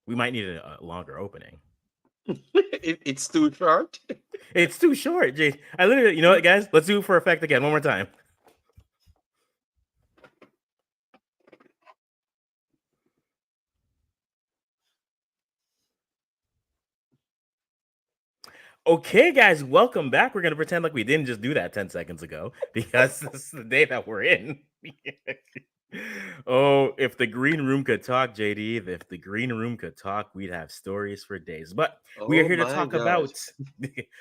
We might need a longer opening. It's too short. It's too short, Jay. I literally, you know what, guys? Let's do it for effect again, one more time. Okay, guys, welcome back. We're gonna pretend like we didn't just do that 10 seconds ago because this is the day that we're in. Oh, if the green room could talk, JD, if the green room could talk, we'd have stories for days. But we are Oh here to my talk God. about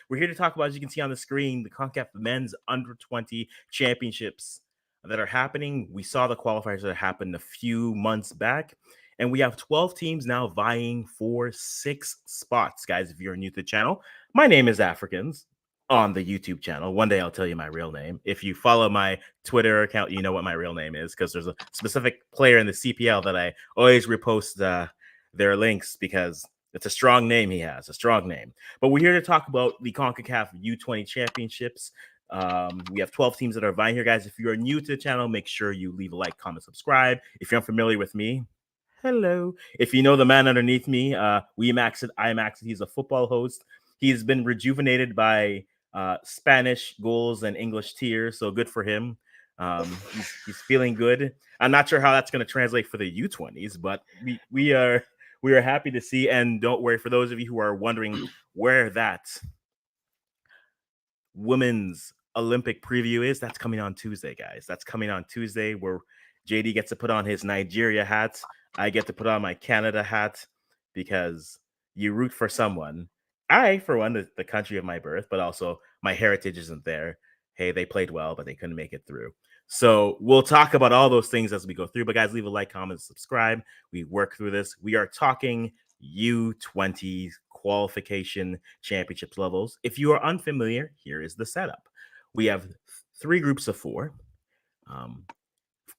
we're here to talk about, as you can see on the screen, the Concacaf Men's Under 20 Championships that are happening. We saw the qualifiers that happened a few months back, and we have 12 teams now vying for 6 spots. Guys, if you're new to the channel, my name is Africans on the YouTube channel. One day I'll tell you my real name. If you follow my Twitter account, you know what my real name is because there's a specific player in the CPL that I always repost their links because it's a strong name he has, a strong name. But we're here to talk about the CONCACAF U20 Championships. We have 12 teams that are vying here, guys. If you're new to the channel, make sure you leave a like, comment, subscribe. If you're unfamiliar with me, hello. If you know the man underneath me, Wemaxit, Imaxit, he's a football host. He's been rejuvenated by Spanish goals and English tears, so good for him. He's feeling good. I'm not sure how that's going to translate for the U20s, but we are happy to see. And don't worry, for those of you who are wondering where that women's Olympic preview is, that's coming on Tuesday, guys. That's coming on Tuesday, where JD gets to put on his Nigeria hat. I get to put on my Canada hat because you root for someone. I, for one, the country of my birth, but also my heritage isn't there. Hey, they played well, but they couldn't make it through. So we'll talk about all those things as we go through. But guys, leave a like, comment, subscribe. We work through this. We are talking U20 qualification championships levels. If you are unfamiliar, here is the setup. We have 3 groups of 4. Um,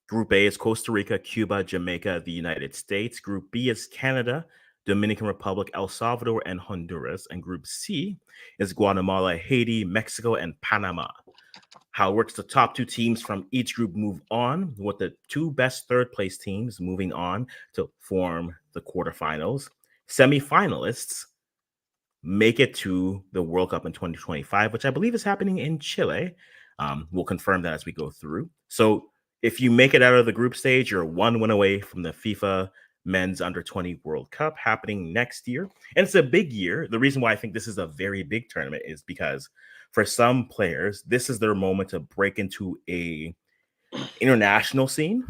Group A is Costa Rica, Cuba, Jamaica, the United States. Group B is Canada, Dominican Republic, El Salvador, and Honduras. And Group C is Guatemala, Haiti, Mexico, and Panama. How it works: the top 2 teams from each group move on, with the 2 best third place teams moving on to form the quarterfinals. Semifinalists make it to the World Cup in 2025, which I believe is happening in Chile. We'll confirm that as we go through. So if you make it out of the group stage, you're 1 win away from the FIFA Men's Under 20 World Cup happening next year. And it's a big year. The reason why I think this is a very big tournament is because for some players, this is their moment to break into a international scene.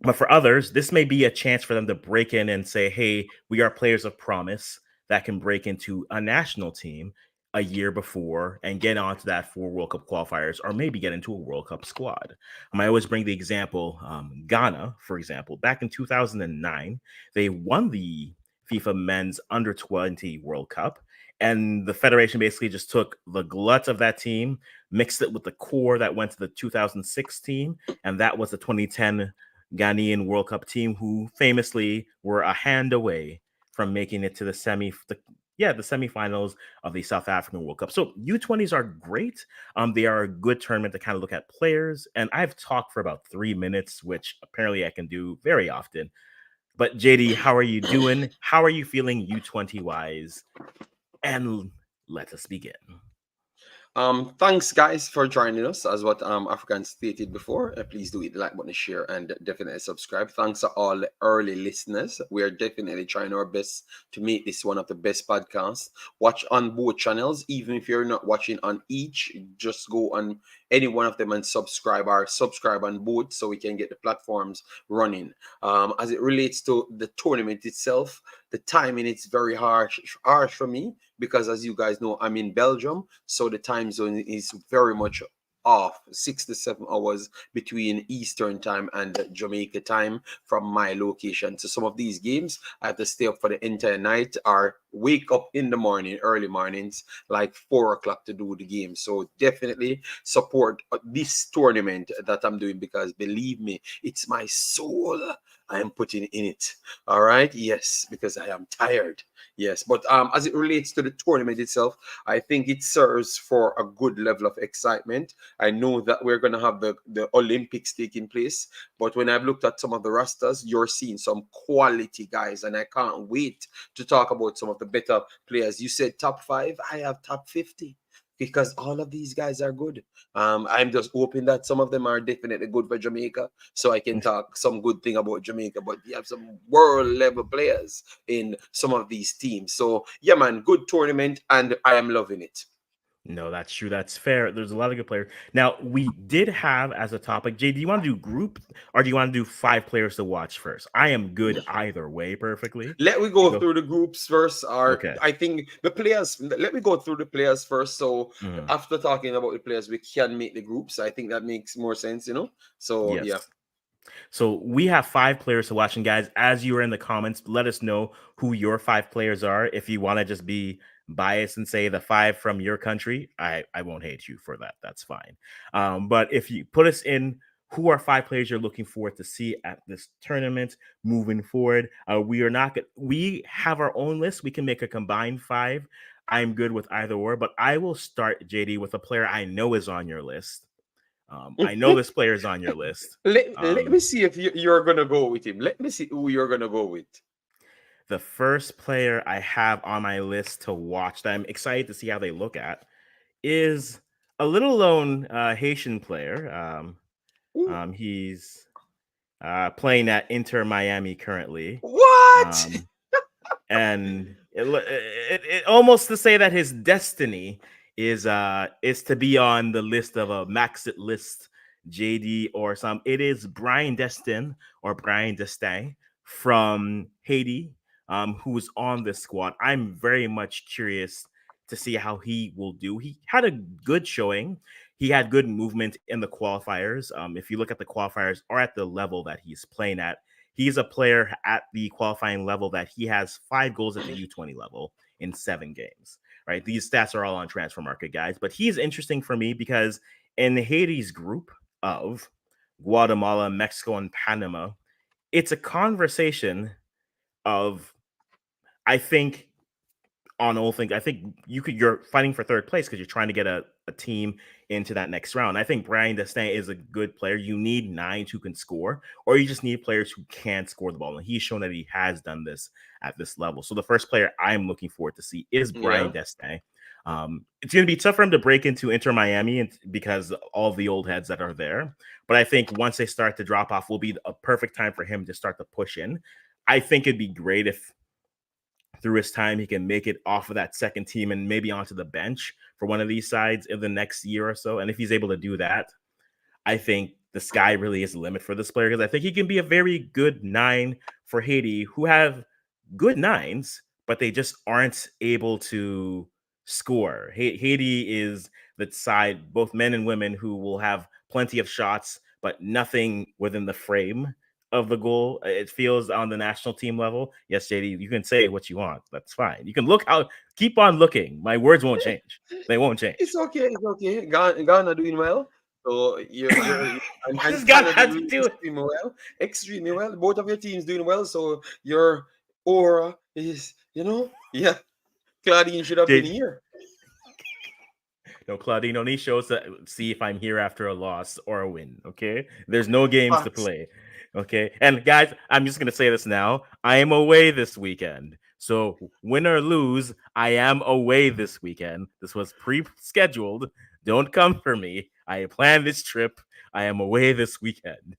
But for others, this may be a chance for them to break in and say, hey, we are players of promise that can break into a national team a year before and get onto that for World Cup qualifiers, or maybe get into a World Cup squad. I always bring the example, Ghana, for example, back in 2009, they won the FIFA Men's Under 20 World Cup. And the federation basically just took the glut of that team, mixed it with the core that went to the 2006 team, and that was the 2010 Ghanaian World Cup team, who famously were a hand away from making it to the semifinals of the South African World Cup. So U20s are great. They are a good tournament to kind of look at players. And I've talked for about 3 minutes, which apparently I can do very often. But JD, how are you doing? How are you feeling U20 wise? And let us begin. Thanks guys for joining us. As what African stated before, please do hit the like button, share, and definitely subscribe. Thanks to all the early listeners. We are definitely trying our best to make this one of the best podcasts. Watch on both channels, even if you're not watching on each, just go on any one of them and subscribe on both so we can get the platforms running. As it relates to the tournament itself, the timing it's very harsh for me because, as you guys know, I'm in Belgium, so the time zone is very much off 6 to 7 hours between Eastern time and Jamaica time from my location. So some of these games I have to stay up for the entire night or wake up in the morning, early mornings, like 4 o'clock to do the game. So definitely support this tournament that I'm doing, because believe me, it's my soul I am putting in it. All right. Yes, because I am tired. Yes. But as it relates to the tournament itself, I think it serves for a good level of excitement. I know that we're going to have the Olympics taking place, but when I've looked at some of the rosters, you're seeing some quality guys, and I can't wait to talk about some of the better players. You said top five, I have top 50, because all of these guys are good. I'm just hoping that some of them are definitely good for Jamaica, so I can talk some good thing about Jamaica. But we have some world level players in some of these teams. So yeah, man, good tournament, and I am loving it. No, that's true. That's fair. There's a lot of good players. Now, we did have as a topic, Jay, do you want to do group or do you want to do 5 players to watch first? I am good either way perfectly. Let me You go go. through the groups first. Or Okay. I think the players. Let me go through the players first. So Mhm. after talking about the players, we can make the groups. I think that makes more sense. So yeah. Yes. So we have 5 players to watch. And guys, as you are in the comments, let us know who your 5 players are. If you want to just be biased and say the 5 from your country, I won't hate you for that. That's fine. But if you put us in who are 5 players you're looking forward to see at this tournament moving forward, we are not good. We have our own list. We can make a combined 5. I'm good with either or, but I will start, JD, with a player I know is on your list. I know this player is on your list. Let me see if you're gonna go with him. Let me see who you're gonna go with. The first player I have on my list to watch that I'm excited to see how they look at is a little known Haitian player. Ooh, He's playing at Inter Miami currently. what? Um, and it almost to say that his destiny is to be on the list of a Maxit list, JD or some. It is Brian Destin or Brian Destin from Haiti, who's on this squad. I'm very much curious to see how he will do. He had a good showing. He had good movement in the qualifiers. If you look at the qualifiers or at the level that he's playing at, he's a player at the qualifying level that he has 5 goals at the U20 level in 7 games, right? These stats are all on transfer market, guys. But he's interesting for me because in Haiti's group of Guatemala, Mexico, and Panama, it's a conversation of, I think, on all things, I think you're fighting for third place because you're trying to get a team into that next round. I think Brian Destin is a good player. You need 9 who can score, or you just need players who can score the ball. And he's shown that he has done this at this level. So the first player I'm looking forward to see is Brian Yeah. Destin. It's going to be tough for him to break into Inter Miami because all the old heads that are there. But I think once they start to drop off, will be a perfect time for him to start to push in. I think it'd be great if through his time, he can make it off of that second team and maybe onto the bench for one of these sides in the next year or so. And if he's able to do that, I think the sky really is the limit for this player because I think he can be a very good 9 for Haiti, who have good 9s, but they just aren't able to score. Haiti is the side, both men and women, who will have plenty of shots, but nothing within the frame of the goal. It feels on the national team level. Yes, JD, you can say what you want. That's fine. You can look out, keep on looking. My words won't change. They won't It's change. okay. It's okay. Ghana doing well. So What and does God Canada have to doing do? extremely well. Both of your teams doing well. So your aura is, yeah. Claudine should have been Did here. no, Claudine only shows that see if I'm here after a loss or a win. Okay, there's no games to Facts. play. Okay, and guys, I'm just gonna say this now. I am away this weekend, so win or lose, I am away this weekend. This was pre-scheduled. Don't come for me. I planned this trip. I am away this weekend.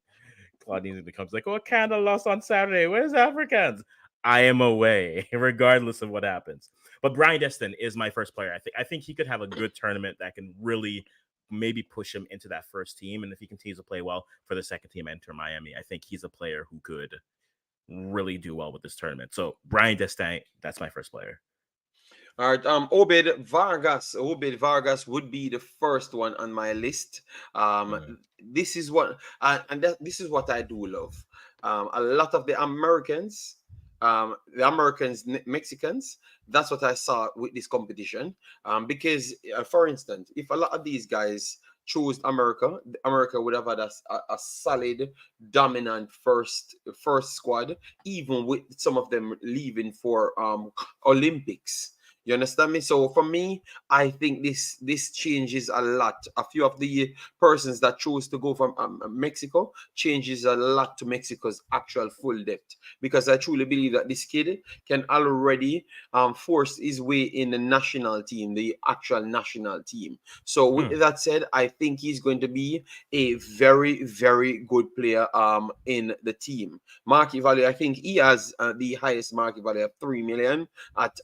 Claudine becomes like, "Oh, Canada lost on Saturday. Where's Africans?" I am away, regardless of what happens. But Brian Destin is my first player. I think he could have a good tournament that can really maybe push him into that first team. And if he continues to play well for the second team, enter Miami, I think he's a player who could really do well with this tournament. So Brian Destin, that's my first player. All right. Obed Vargas. Obed Vargas would be the first one on my list. Mm, This is what I do love. A lot of the Americans the Americans, Mexicans. That's what I saw with this competition. Because, for instance, if a lot of these guys chose America, America would have had a solid, dominant first squad, even with some of them leaving for Olympics. You understand me? So for me, I think this changes a lot. A few of the persons that chose to go from Mexico changes a lot to Mexico's actual full depth, because I truly believe that this kid can already force his way in the national team, the actual national team. So with that said, I think he's going to be a very, very good player in the team. Market value, I think he has the highest market value of 3 million at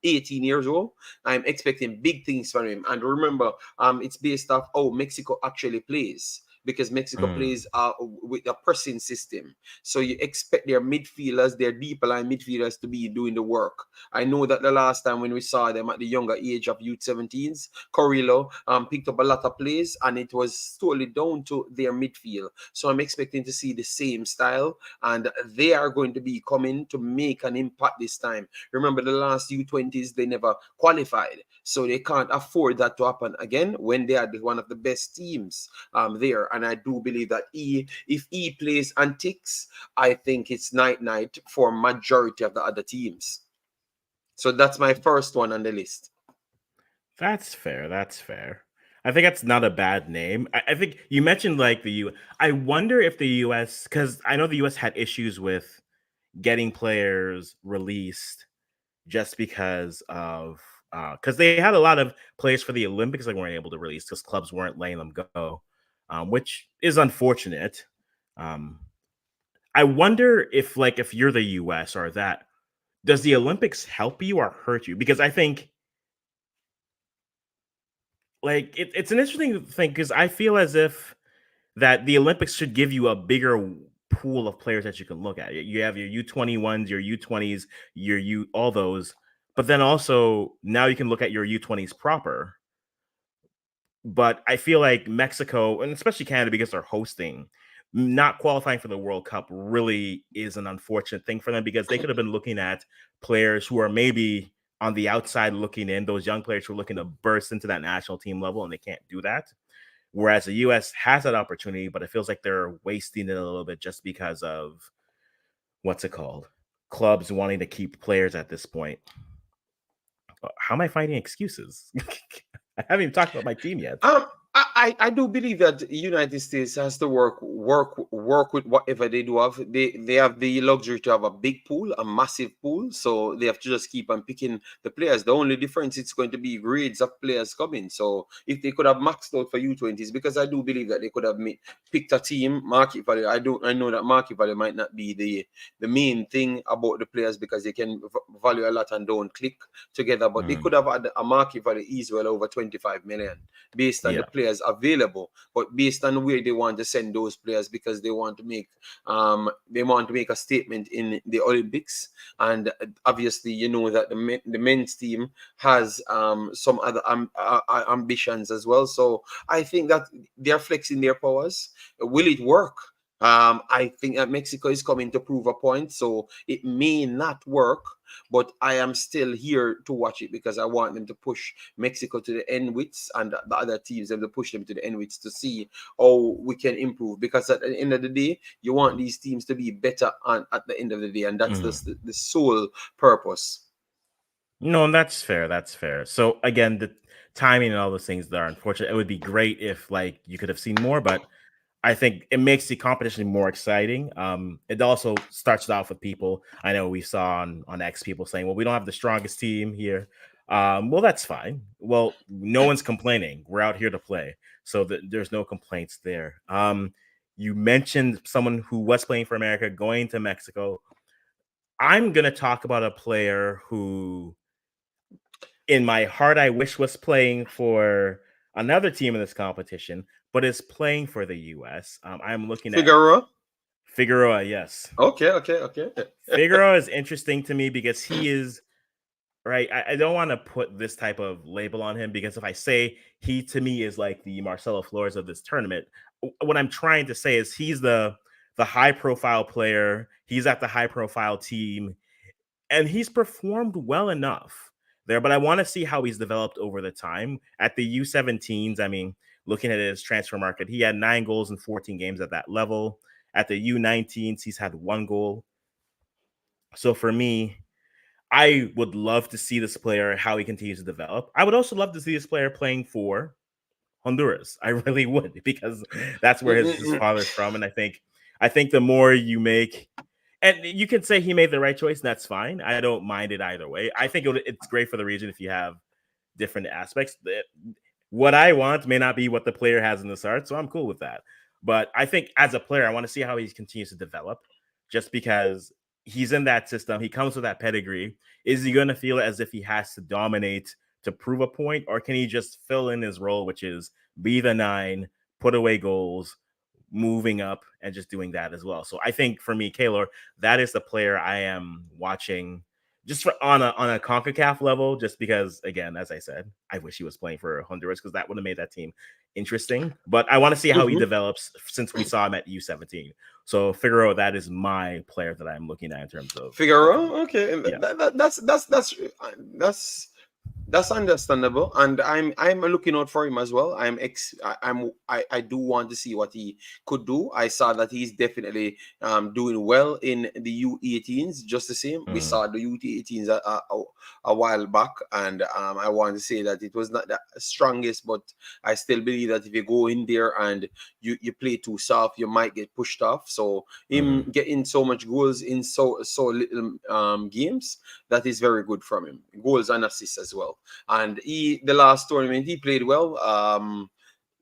18 years old. I'm expecting big things from him. And remember, it's based off how Mexico actually plays, because Mexico plays with a pressing system. So you expect their midfielders, their deeper line midfielders, to be doing the work. I know that the last time when we saw them at the younger age of U17s, Corillo picked up a lot of plays, and it was totally down to their midfield. So I'm expecting to see the same style, and they are going to be coming to make an impact this time. Remember, the last U20s, they never qualified. So they can't afford that to happen again when they are one of the best teams there. And I do believe that if he plays antics, I think it's night for majority of the other teams. So that's my first one on the list. That's fair. That's fair. I think that's not a bad name. I think you mentioned like the U. I wonder if the U.S. because I know the U.S. had issues with getting players released just because they had a lot of players for the Olympics they weren't able to release because clubs weren't letting them go, which is unfortunate. Um, I wonder if you're the U.S. or that does the Olympics help you or hurt you? Because I think it's an interesting thing because I feel as if that the Olympics should give you a bigger pool of players that you can look at. You have your U21s, your U20s, your U all those, but then also now you can look at your U20s proper. But I feel like Mexico and especially Canada because they're hosting, not qualifying for the World Cup really is an unfortunate thing for them because they could have been looking at players who are maybe on the outside looking in, those young players who are looking to burst into that national team level, and they can't do that. Whereas the US has that opportunity, but it feels like they're wasting it a little bit just because of what's it called? Clubs wanting to keep players at this point. How am I finding excuses? I haven't even talked about my team yet. I do believe that the United States has to work with whatever they do have. They have the luxury to have a big pool, a massive pool, so they have to just keep on picking the players. The only difference it's going to be grades of players coming. So if they could have maxed out for U20s, because I do believe that they could have picked a team market value. I know that market value might not be the main thing about the players because they can value a lot and don't click together, but they could have had a market value easy well over 25 million based on the Yeah. players available, but based on where they want to send those players because they want to make a statement in the Olympics. And obviously, you know that the men's team has some other ambitions as well. So I think that they're flexing their powers. Will it work? I think that Mexico is coming to prove a point, so it may not work, but I am still here to watch it because I want them to push Mexico to the end widths and the other teams them to push them to the end widths to see how we can improve. Because at the end of the day, you want these teams to be better at the end of the day, and that's the sole purpose. No, and that's fair. That's fair. So again, the timing and all those things that are unfortunate. It would be great if like you could have seen more, but I think it makes the competition more exciting. It also starts it off with people. I know we saw on X people saying, "Well, we don't have the strongest team here." Well, that's fine. Well, no one's complaining. We're out here to play, so there's no complaints there. You mentioned someone who was playing for America going to Mexico. I'm gonna talk about a player who in my heart, I wish was playing for another team in this competition, but is playing for the US. I'm looking at Figueroa. Figueroa. Yes, Okay. Figueroa is interesting to me because he is right. I don't want to put this type of label on him because if I say he to me is like the Marcelo Flores of this tournament, what I'm trying to say is he's the high profile player. He's at the high profile team. and he's performed well enough there, but I want to see how he's developed over the time. At the U17s, I mean, looking at his transfer market, he had 9 goals in 14 games at that level. At the U19s, he's had 1 goal. So for me, I would love to see this player, how he continues to develop. I would also love to see this player playing for Honduras. I really would, because that's where his father's from. And I think the more you make, and you can say he made the right choice, and that's fine. I don't mind it either way. I think it's great for the region if you have different aspects. What I want may not be what the player has in the start, so I'm cool with that. But I think as a player, I want to see how he continues to develop, just because he's in that system. He comes with that pedigree. Is he going to feel as if he has to dominate to prove a point, or can he just fill in his role, which is be the 9, put away goals, moving up, and just doing that as well? So I think for me, Kaylor, that is the player I am watching just for on a CONCACAF level, just because, again, as I said, I wish he was playing for Honduras, because that would have made that team interesting. But I want to see how he develops, since we saw him at U17. So Figueroa, that is my player that I'm looking at in terms of Figaro, okay, yeah. That's understandable, and I'm looking out for him as well. I do want to see what he could do. I saw that he's definitely doing well in the U18s. Just the same, we saw the U18s a while back, and I want to say that it was not the strongest, but I still believe that if you go in there and you play too soft, you might get pushed off. So him getting so much goals in so little games, that is very good from him. Goals and assists as well. And the last tournament he played well.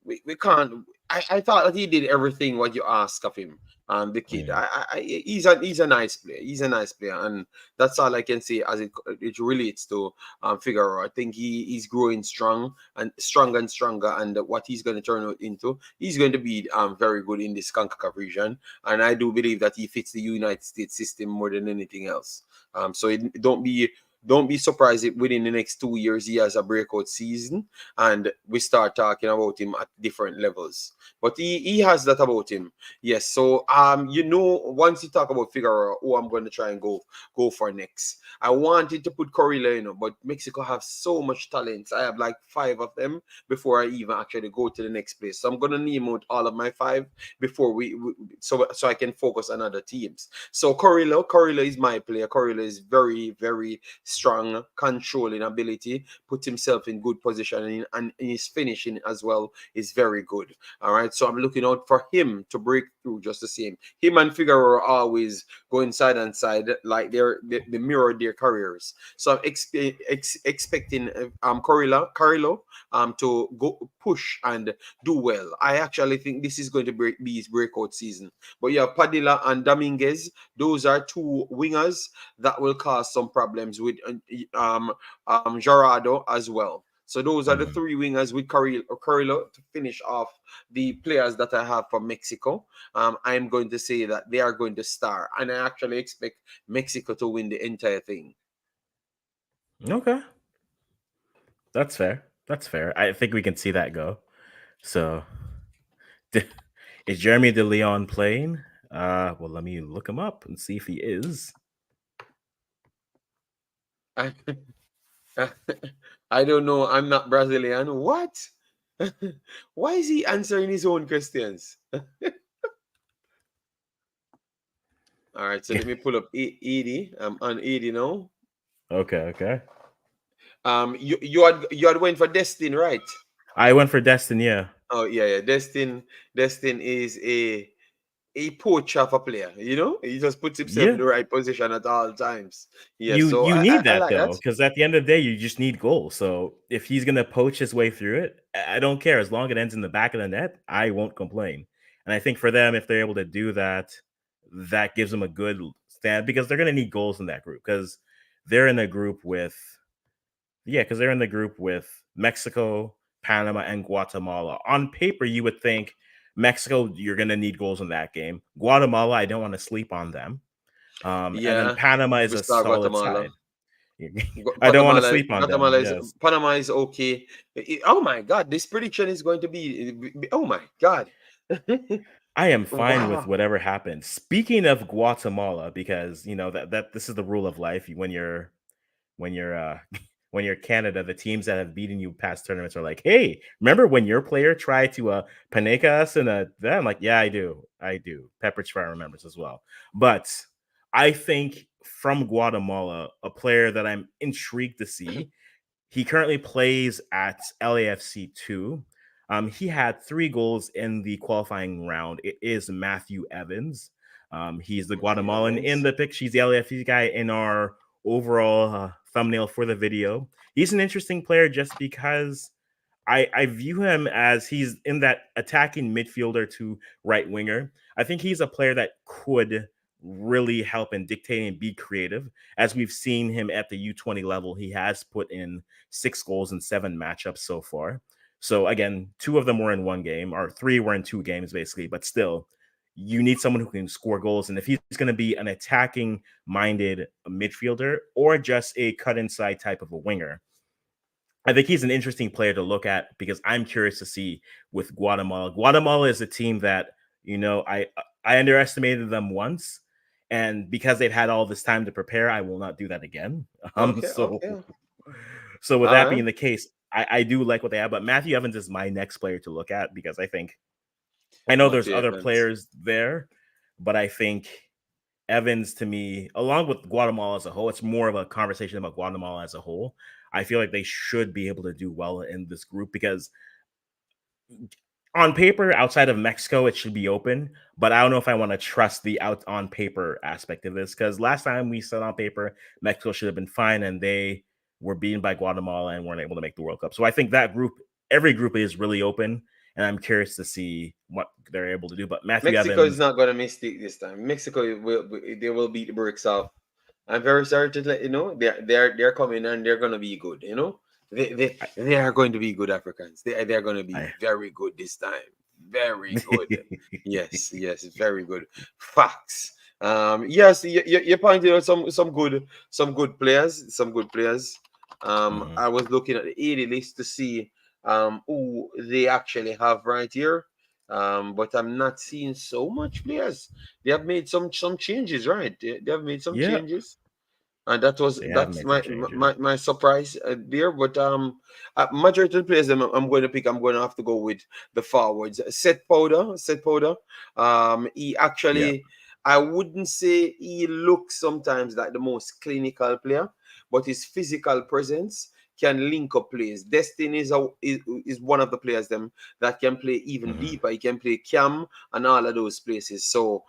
We can't. I thought that he did everything what you ask of him. The kid, he's a nice player. He's a nice player, and that's all I can say as it relates to Figueroa. I think he's growing strong and stronger and stronger, and what he's going to turn out into, he's going to be very good in this CONCACAF region, and I do believe that he fits the United States system more than anything else. So don't be surprised if within the next 2 years he has a breakout season and we start talking about him at different levels. But he has that about him. Yes. So once you talk about Figueroa, who I'm going to try and go for next. I wanted to put Corilla, but Mexico have so much talent. I have like 5 of them before I even actually go to the next place. So I'm gonna name out all of my 5 before so I can focus on other teams. So Corilla is my player. Corilla is very, very strong, controlling ability, put himself in good position, and his finishing as well is very good. All right, so I'm looking out for him to break through just the same. Him and Figueroa always going side and side, like they mirror their careers. So I'm expecting Carrillo to go push and do well. I actually think this is going to be his breakout season. But yeah, Padilla and Dominguez, those are 2 wingers that will cause some problems with Gerardo as well. So those are the 3 wingers with Carrillo to finish off the players that I have for Mexico. I'm going to say that they are going to star, and I actually expect Mexico to win the entire thing. Okay. That's fair. That's fair. I think we can see that go. So, is Jeremy De Leon playing? Well, let me look him up and see if he is. I don't know. I'm not Brazilian. What? Why is he answering his own questions? All right, so let me pull up Edie. I'm on Edie now. Okay. You had went for Destin, right? I went for Destin, yeah. Oh yeah. Destin is a poacher of a player. He just puts himself in the right position at all times. Yeah, so You I need that like that. though, because at the end of the day, you just need goals. So if he's gonna poach his way through it, I don't care. As long as it ends in the back of the net, I won't complain. And I think for them, if they're able to do that, that gives them a good stand, because they're gonna need goals in that group, because they're in a group with Mexico, Panama, and Guatemala. On paper, you would think Mexico, you're going to need goals in that game. Guatemala, I don't want to sleep on them. And then Panama is we a start solid Guatemala. side. I don't want to sleep on Guatemala them. Yes. Panama is okay. Oh my God, this prediction is going to be. Oh my God. I am fine with Wow. whatever happens. Speaking of Guatemala, because you know that this is the rule of life. When you're when you're Canada, the teams that have beaten you past tournaments are like, "Hey, remember when your player tried to paneka us in a?" That I'm like, "Yeah, I do." Pepperidge Farm remembers as well. But I think from Guatemala, a player that I'm intrigued to see, he currently plays at LAFC 2. He had 3 goals in the qualifying round. It is Matthew Evans. He's the Matthew Guatemalan in Evans. the picture. He's the LAFC guy in our overall thumbnail for the video. He's an interesting player just because I view him as he's in that attacking midfielder to right winger. I think he's a player that could really help in dictating and be creative. As we've seen him at the U20 level, he has put in 6 goals in 7 matchups so far. So again, 2 of them were in 1 game, or 3 were in 2 games, basically. But still, you need someone who can score goals. And if he's going to be an attacking minded midfielder or just a cut inside type of a winger, I think he's an interesting player to look at because I'm curious to see with Guatemala. Guatemala is a team that, you know, I underestimated them once, and because they've had all this time to prepare, I will not do that again. Okay, So okay. so with All that right. being the case, I do like what they have, but Matthew Evans is my next player to look at because I know there's Matthew other Evans. players there, but I think Evans to me, along with Guatemala as a whole, it's more of a conversation about Guatemala as a whole. I feel like they should be able to do well in this group because on paper, outside of Mexico, it should be open. But I don't know if I want to trust the out on paper aspect of this because last time we said on paper, Mexico should have been fine and they were beaten by Guatemala and weren't able to make the World Cup. So I think that group, every group is really open. And I'm curious to see what they're able to do. But Matthew Mexico is Evans, not gonna mistake this time. Mexico they will beat the bricks off. I'm very sorry to let you know they're coming and they're gonna be good. You know they are going to be good Africans. They're going to be I, very good this time. Very good. I Yes, yes, very good. Facts. Yes, you pointed out some good players, some good players. Mhm. I was looking at the 80 list to see who they actually have right here. But I'm not seeing so much players. They have made some changes, right? They have made some Yeah, changes, and they have that's made some changes. my surprise there. But majority of the players I'm going to pick, I'm going to have to go with the forwards. Set Powder. He Yep. actually, I wouldn't say he looks sometimes like the most clinical player, but his physical presence can link up plays. Destin is one of the players them that can play even Mhm. deeper. He can play cam and all of those places. So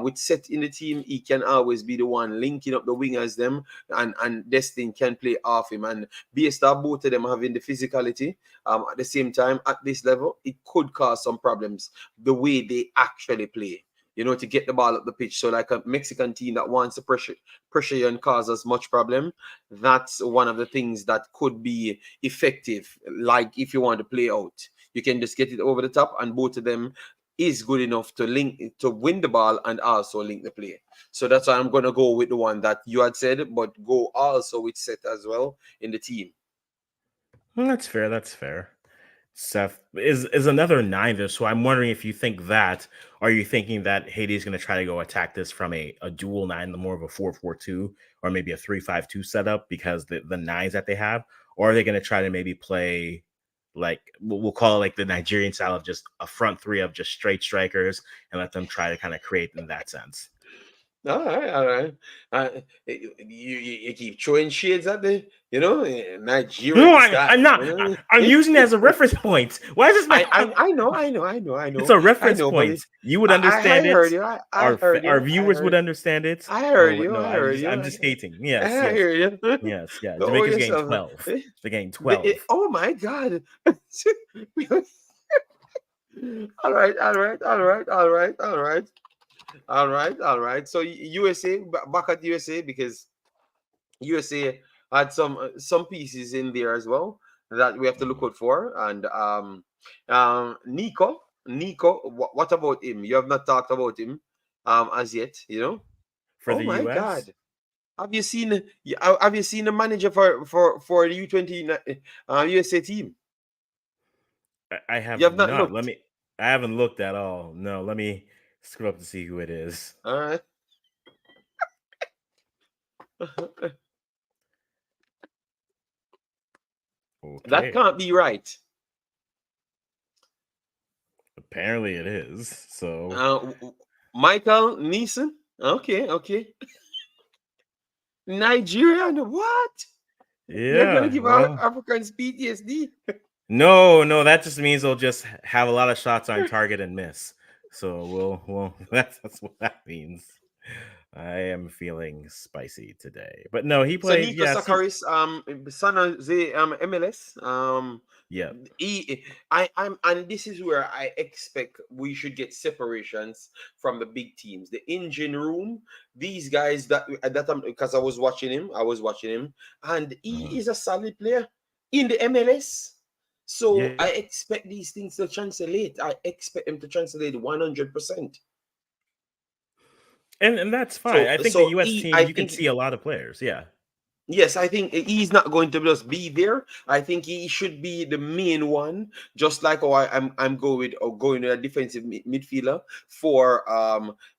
with Set in the team, he can always be the one linking up the wingers them, and Destin can play off him. And based on both of them having the physicality, at the same time at this level, it could cause some problems the way they actually play. You know, to get the ball up the pitch. So like a Mexican team that wants to pressure you and cause us much problem, that's one of the things that could be effective. Like if you want to play out, you can just get it over the top, and both of them is good enough to link to win the ball and also link the play. So that's why I'm gonna go with the one that you had said, but go also with Set as well in the team. That's fair. That's fair. Seth is another 9 there. So I'm wondering if you think that, are you thinking that Haiti is going to try to go attack this from a dual 9, the more of a 4-4-2, or maybe a 3-5-2 setup because the nines that they have, or are they going to try to maybe play like we'll call it like the Nigerian style of just a front three of just straight strikers and let them try to kind of create in that sense? All right, all right. You keep throwing shades at the, No, Nigerian style. I'm not. I'm using it as a reference point. Why is this my? I know, I It's know, a I reference know, but point. You would understand I it. heard you. I heard Our you. viewers would understand it. I heard Oh you. no, I heard you. I'm just hating. Yes, I yes, hear you. yes, yeah. Don't worry Jamaica's getting yourself. 12. They're getting 12. Oh my God. All right, all right, all right, all right, all right, all right, all right. So USA, back at USA, because USA had some pieces in there as well that we have to look Mhm. out for. And Nico, what about him? You have not talked about him as yet, you know? For Oh the my US, God. Have you seen the manager for the U20 USA team? I You have have not not. Let looked. me. I haven't looked at all. No, let me scroll up to see who it is. All right. That Okay, can't be right. apparently it is. So Michael Neeson. Okay, okay. Nigeria. What? You're gonna yeah, give our well, Africans PTSD? no, that just means they'll just have a lot of shots on target and miss. So we'll that's what that means. I am feeling spicy today, but no, he So played. Nico Yeah, see, Sakaris, San Jose MLS, yeah, I'm, and this is where I expect we should get separations from the big teams. The engine room, these guys that I'm, because I was watching him, and he mhm, is a solid player in the MLS. So yeah, I expect these things to translate. I expect them to translate 100%. and that's fine. I think the U.S. team, I you can think see a lot of players. Yeah. yes, I think he's not going to just be there. I think he should be the main one, just like I'm going with a defensive midfielder for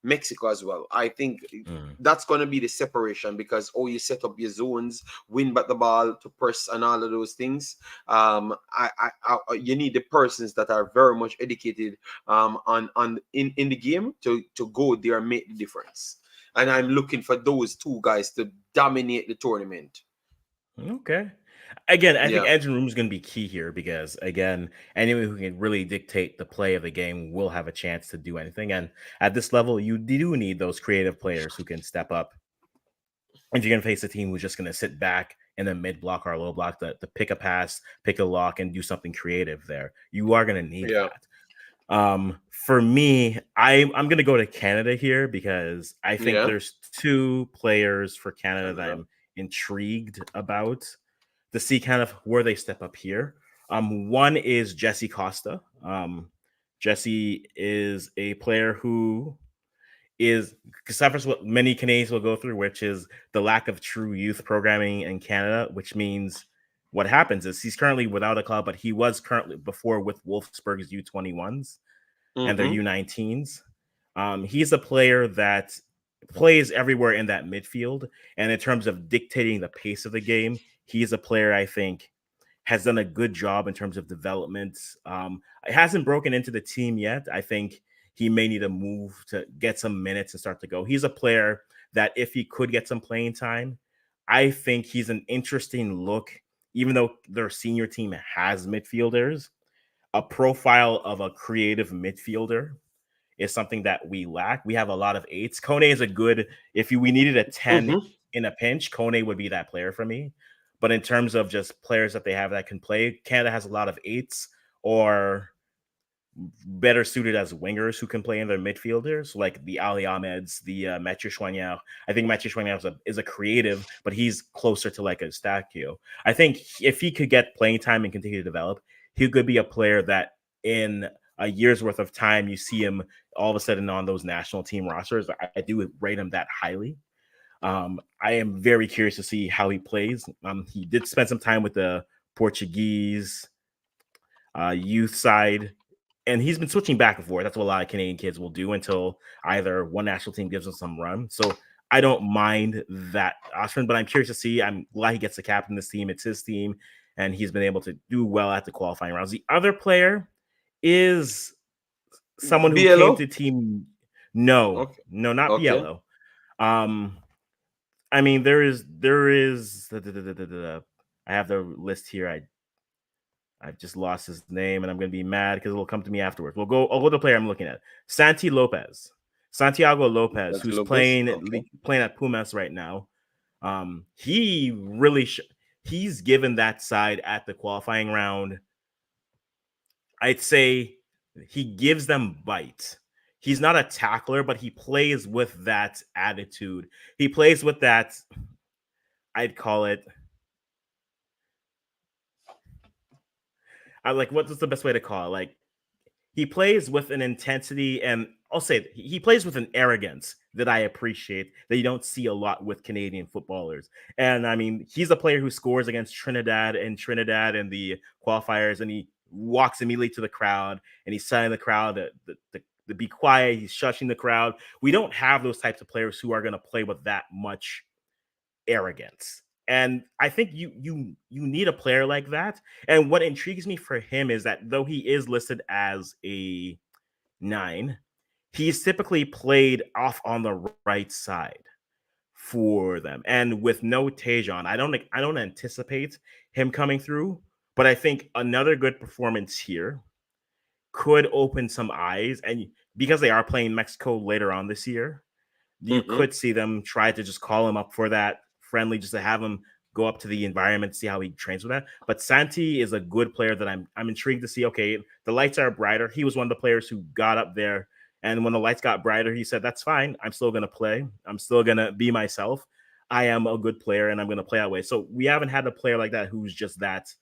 Mexico as well. I think Mm. that's going to be the separation because you set up your zones, win back the ball to press and all of those things. You need the persons that are very much educated on in the game to go there and make the difference. And I'm looking for those two guys to dominate the tournament. Okay. Again, I think Yeah, engine room is going to be key here because, again, anyone who can really dictate the play of the game will have a chance to do anything. And at this level, you do need those creative players who can step up. If you're going to face a team who's just going to sit back in the mid block or low block to pick a pass, pick a lock, and do something creative there, you are going to need yeah, that. For me, I'm gonna go to Canada here because I think yeah. there's two players for Canada that Canada. I'm intrigued about to see kind of where they step up here. One is Jesse Costa. Jesse is a player who is suffers what many Canadians will go through, which is the lack of true youth programming in Canada, which means what happens is he's currently without a club, but he was currently before with Wolfsburg's U21s and their Mm-hmm. U19s. He's a player that plays everywhere in that midfield. And in terms of dictating the pace of the game, he's a player I think has done a good job in terms of development. It hasn't broken into the team yet. I think he may need a move to get some minutes and start to go. He's a player that if he could get some playing time, I think he's an interesting look, even though their senior team has midfielders. A profile of a creative midfielder is something that we lack. We have a lot of eights. Kone is a good, if we needed a 10 Mm-hmm. in a pinch, Kone would be that player for me. But in terms of just players that they have that can play, Canada has a lot of eights or better suited as wingers who can play in their midfielders, like the Ali Ahmeds, the Mathieu Choignard. I think Mathieu Choignard is a creative, but he's closer to like a Stakio. I think if he could get playing time and continue to develop, he could be a player that in a year's worth of time, you see him all of a sudden on those national team rosters. I do rate him that highly. I am very curious to see how he plays. He did spend some time with the Portuguese youth side, and he's been switching back and forth. That's what a lot of Canadian kids will do until either one national team gives him some run. So I don't mind that option, but I'm curious to see. I'm glad he gets to captain this team. It's his team, and he's been able to do well at the qualifying rounds. The other player is someone who came BLO. to team. No, Okay. no, not Okay. Biello. Um, I mean, there is. I have the list here. I've just lost his name, and I'm going to be mad because it'll come to me afterwards. I'll go to the player I'm looking at. Santiago Lopez, Santi who's Lopez. Okay. playing at Pumas right now. He really he's given that side at the qualifying round. I'd say he gives them bite. He's not a tackler, but he plays with that attitude. He plays with that. I'd call it. I like what's the best way to call it? Like he plays with an intensity, and I'll say he plays with an arrogance that I appreciate that you don't see a lot with Canadian footballers. And I mean, he's a player who scores against Trinidad and the qualifiers, and he walks immediately to the crowd and he's telling the crowd to be quiet. He's shushing the crowd. We don't have those types of players who are going to play with that much arrogance. And I think you need a player like that. And what intrigues me for him is that though he is listed as a 9, he's typically played off on the right side for them. And with no Tajon, I don't anticipate him coming through, but I think another good performance here could open some eyes. And because they are playing Mexico later on this year, you Mm-hmm. could see them try to just call him up for that friendly, just to have him go up to the environment, see how he trains with that. But Santi is a good player that I'm intrigued to see. Okay, the lights are brighter. He was one of the players who got up there, and when the lights got brighter, he said, "That's fine. I'm still gonna play. I'm still gonna be myself. I am a good player, and I'm gonna play that way." So we haven't had a player like that who's just that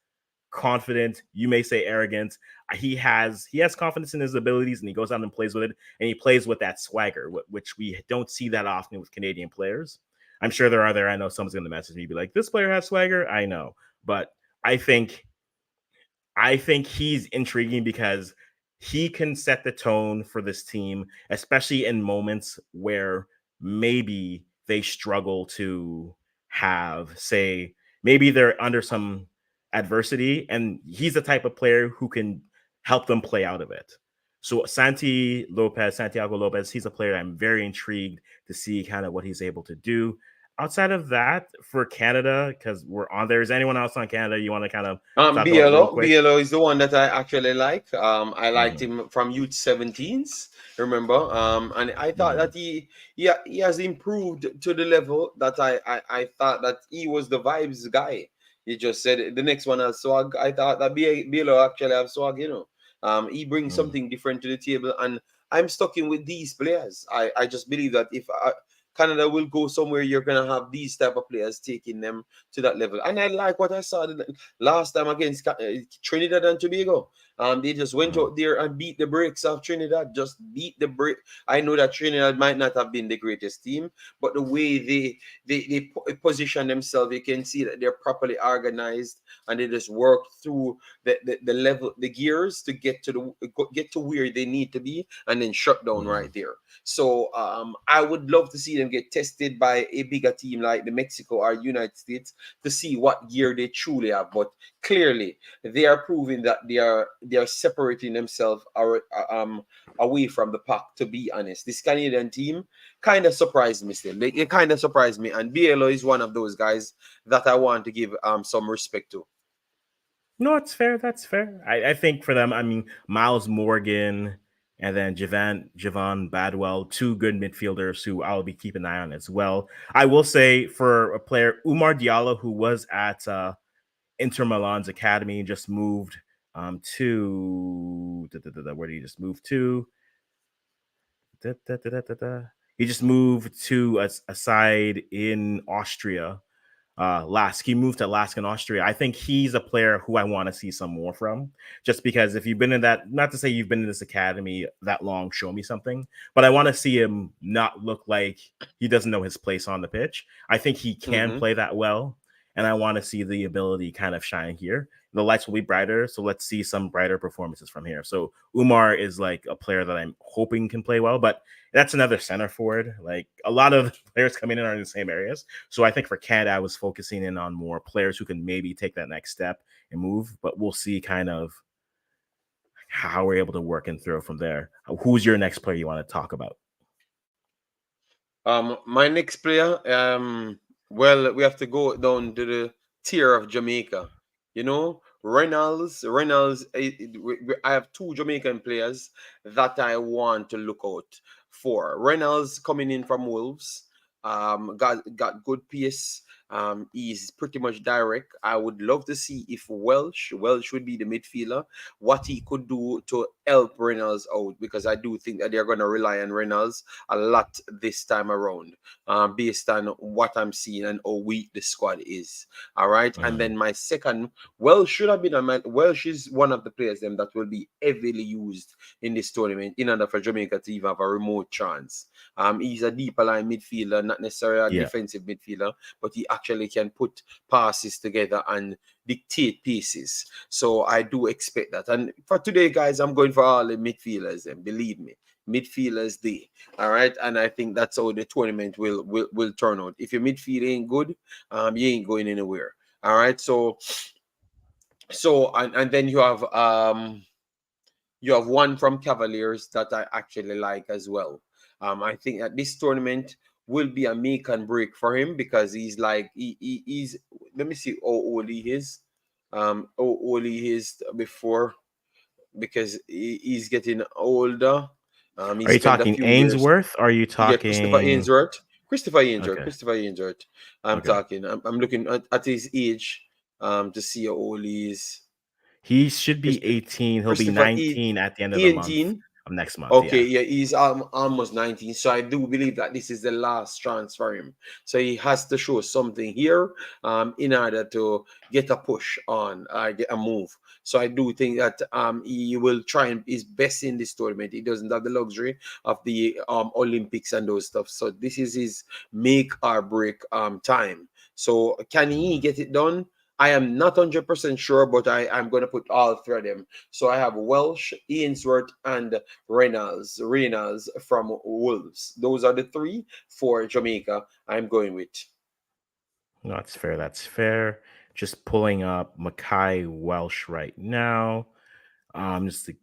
confident. You may say arrogant. He has confidence in his abilities, and he goes out and plays with it, and he plays with that swagger, which we don't see that often with Canadian players. I'm sure there are there. I know someone's going to message me, be like, "This player has swagger." I know, but I think I think he's intriguing because he can set the tone for this team, especially in moments where maybe they struggle to have, say, maybe they're under some adversity, and he's the type of player who can help them play out of it. So Santiago Lopez, he's a player I'm very intrigued to see kind of what he's able to do. Outside of that, for Canada, because we're on there, is anyone else on Canada you want to kind of talk about real quick? BLO is the one that I actually like. I liked Mhm, him from youth 17s, remember? And I thought mhm, that he has improved to the level that I thought that he was the vibes guy. He just said the next one has swag. I thought that BLO actually have swag, you know. He brings mhm, something different to the table, and I'm stuck in with these players. I just believe that if Canada will go somewhere, you're gonna have these type of players taking them to that level. And I like what I saw last time against Trinidad and Tobago. They just went mhm, out there and beat the brakes off Trinidad. Just beat the brake. I know that Trinidad might not have been the greatest team, but the way they position themselves, you can see that they're properly organized and they just work through the level, the gears to get to where they need to be, and then shut down mhm. right there. So I would love to see them get tested by a bigger team like the Mexico or United States to see what gear they truly have. But clearly, they are proving that they are separating themselves away from the pack. To be honest, this Canadian team kind of surprised me. Still, it kind of surprised me, and BLO is one of those guys that I want to give some respect to. No, it's fair. That's fair. I think for them, I mean, Miles Morgan and then Javon Badwell, two good midfielders who I'll be keeping an eye on as well. I will say for a player, Umar Diallo, who was at Inter Milan's academy and just moved to where did he just move to? Da, da, da, da, da, da. He just moved to a side in Austria. Lask. He moved to Lask in Austria. I think he's a player who I want to see some more from. Just because if you've been in that, not to say you've been in this academy that long, show me something, but I want to see him not look like he doesn't know his place on the pitch. I think he can Mm-hmm. play that well, and I want to see the ability kind of shine here. The lights will be brighter, so let's see some brighter performances from here. So Umar is like a player that I'm hoping can play well, but that's another center forward. Like a lot of players coming in are in the same areas. So I think for Canada, I was focusing in on more players who can maybe take that next step and move, but we'll see kind of how we're able to work and throw from there. Who's your next player you want to talk about? My next player, well, we have to go down to the tier of Jamaica. You know, Reynolds. I have two Jamaican players that I want to look out for. Reynolds coming in from Wolves, got good pace. He's pretty much direct. I would love to see if Welsh would be the midfielder, what he could do to help Reynolds out, because I do think that they're going to rely on Reynolds a lot this time around, based on what I'm seeing and how weak the squad is. All right. And Mm, then my second, Welsh should have been on my Welsh is one of the players them that will be heavily used in this tournament in order for Jamaica to even have a remote chance. He's a deeper line midfielder, not necessarily a yeah. defensive midfielder, but he actually can put passes together and dictate pieces. So I do expect that. And for today, guys, I'm going for all the midfielders, and believe me, midfielders day. All right. And I think that's how the tournament will turn out. If your midfield ain't good, you ain't going anywhere. All right. So and then you have one from Cavaliers that I actually like as well. I think that this tournament will be a make and break for him because he's let me see how old he is. How old he is before, because he's getting older. He Are you spent a talking few years. Ainsworth? Or are you Yeah, Christopher talking? Ainsworth. Christopher Ainsworth. Okay, Christopher Ainsworth. I'm okay. talking. I'm looking at his age to see how old he is. He should be Christ- 18. He'll be Christopher 19 at the end of the month 18. of next month. Okay, Yeah. yeah, he's almost 19. So I do believe that this is the last chance for him. So he has to show something here in order to get a push on, get a move. So I do think that he will try and his best in this tournament. He doesn't have the luxury of the Olympics and those stuff. So this is his make or break time. So can he get it done? I am not 100% sure, but I'm going to put all three of them. So I have Welsh, Ainsworth, and Reynolds from Wolves. Those are the three for Jamaica I'm going with. No, that's fair. That's fair. Just pulling up Mackay Welsh right now. Just to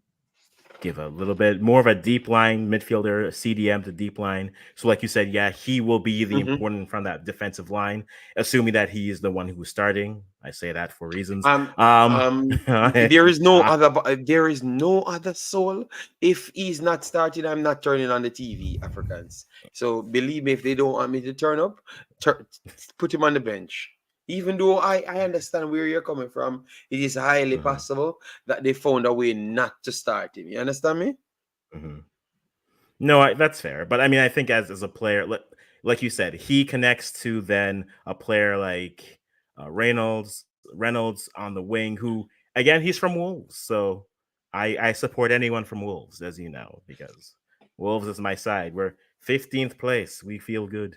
give a little bit more of a deep line midfielder, CDM to deep line. So, like you said, yeah, he will be the Mhm. important from that defensive line, assuming that he is the one who's starting. I say that for reasons. Um, I- there is no other soul. If he's not starting, I'm not turning on the TV, Africans. So believe me, if they don't want me to turn up, tur- put him on the bench. Even though I understand where you're coming from, it is highly Mhm, possible that they found a way not to start him. You understand me? mhm. No, that's fair. But I mean, I think as a player, like you said, he connects to then a player like Reynolds on the wing, who again he's from Wolves, so I support anyone from Wolves, as you know, because Wolves is my side. We're 15th place. We feel good.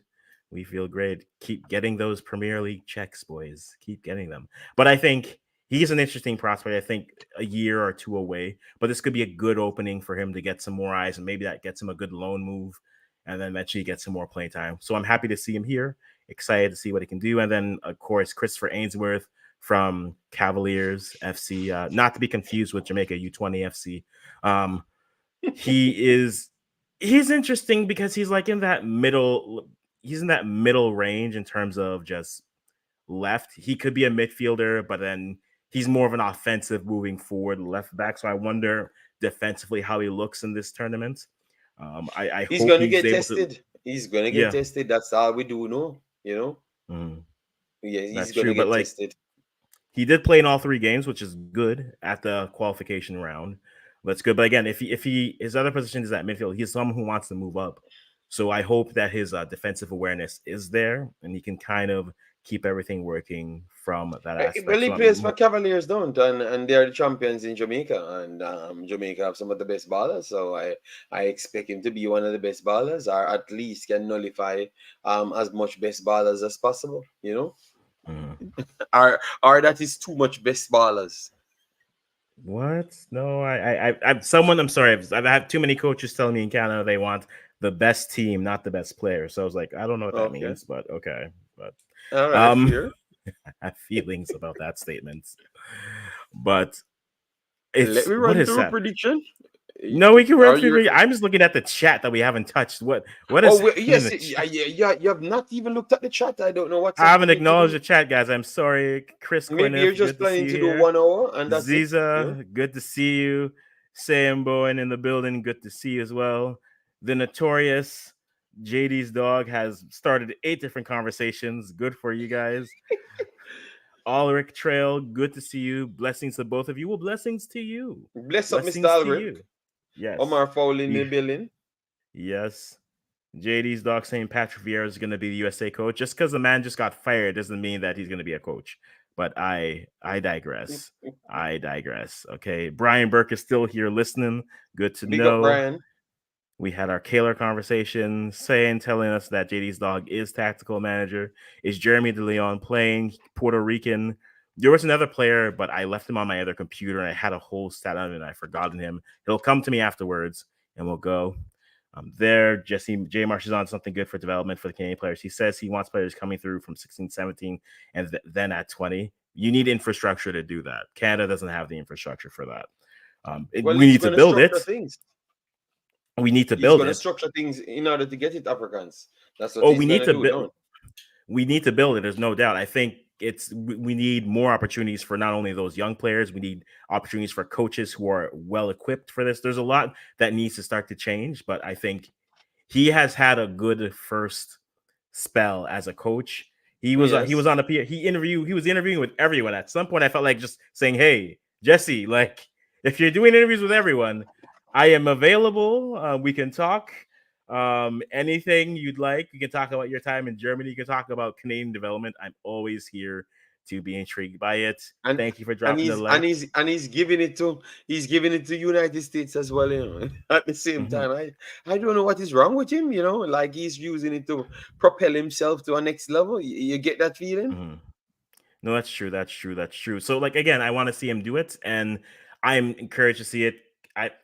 We feel great. Keep getting those Premier League checks, boys. Keep getting them. But I think he's an interesting prospect. I think a year or two away, but this could be a good opening for him to get some more eyes, and maybe that gets him a good loan move, and then eventually get some more playing time. So I'm happy to see him here. Excited to see what he can do, and then of course Christopher Ainsworth from Cavaliers FC, not to be confused with Jamaica U20 FC. Um, he is he's interesting because he's like in that middle. He's in that middle range in terms of just left. He could be a midfielder, but then he's more of an offensive moving forward left back. So I wonder defensively how he looks in this tournament. I He's hope gonna he's get able to. tested. He's gonna get Yeah, tested. That's all we do know. mhm, Yeah, he's that's gonna true. But get like tested. he did play in all three games, which is good at the qualification round. That's good. But again, if he his other position is at midfield, he's someone who wants to move up. So I hope that his defensive awareness is there, and he can kind of keep everything working from that Well, aspect. he So plays for Cavaliers, don't, and they're the champions in Jamaica, and Jamaica have some of the best ballers. So I expect him to be one of the best ballers, or at least can nullify as much best ballers as possible. mhm. Or that is too much best ballers. What? No, I'm someone. I'm sorry. I've had too many coaches telling me in Canada they want the best team, not the best player. So I was like, I don't know what that Okay, means, but okay. But all right, um, fair. I have feelings about that statement. But Let it's me what run is through a that? prediction. No, we can run Are through. you? I'm just looking at the chat that we haven't touched. What Oh, is well, happening in yes, the yeah, chat? yeah, yeah. You have not even looked at the chat. I don't know what's I haven't happening acknowledged today. the chat, guys. I'm sorry. Chris Maybe you're Corniff, just good to see planning you to do here. 1 hour and that's it. Ziza, good to see you. Sam Bowen in the building, good to see you as well. The notorious JD's dog has started 8 different conversations. Good for you guys. Ulrich Trail, good to see you. Blessings to both of you. Well, blessings to you. Bless up, Mr. Blessings to Albrecht. you. Yes. Omar Fowl in the We building. yes. JD's dog saying Patrick Vieira is going to be the USA coach. Just because the man just got fired doesn't mean that he's going to be a coach. But I digress. I digress. Okay, Brian Burke is still here listening. Good to Big up, know. Brian. We had our Kaler conversation, telling us that JD's dog is tactical manager. Is Jeremy De Leon playing Puerto Rican? There was another player, but I left him on my other computer and I had a whole stat on it and I forgotten him. He'll come to me afterwards and we'll go. There, Jesse J. Marsh is on something good for development for the Canadian players. He says he wants players coming through from 16, 17, and then at 20. You need infrastructure to do that. Canada doesn't have the infrastructure for that. Well, We he's need to going to build structure it. things. We need to He's build going to it. structure things in order to get it, Africans. That's what Oh, he's we going need to to do, build. don't? We need to build it. There's no doubt. I think we need more opportunities for not only those young players. We need opportunities for coaches who are well equipped for this. There's a lot that needs to start to change, but I think he has had a good first spell as a coach. He was Yes. on a he was interviewing with everyone. At some point, I felt like just saying, "Hey, Jesse, like if you're doing interviews with everyone, I am available. We can talk. Anything you'd like. You can talk about your time in Germany. You can talk about Canadian development. I'm always here to be intrigued by it. and Thank you for and dropping the he's and light." he's and he's giving it to United States as well, at the same Mhm, time. I don't know what is wrong with him, like he's using it to propel himself to a next level. You get that feeling? mhm. No, that's true. That's true. That's true. So, like again, I want to see him do it, and I'm encouraged to see it.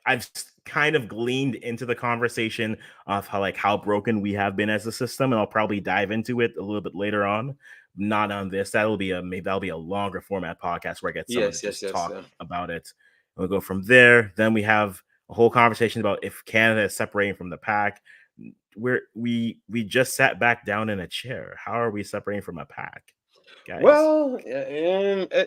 I've kind of gleaned into the conversation of how broken we have been as a system, and I'll probably dive into it a little bit later on. Not on this. Maybe that'll be a longer format podcast where I get someone to Yes, yes, just yes. talk about it. We'll go from there. Then we have a whole conversation about if Canada is separating from the pack. We just sat back down in a chair. How are we separating from a pack, guys? Well,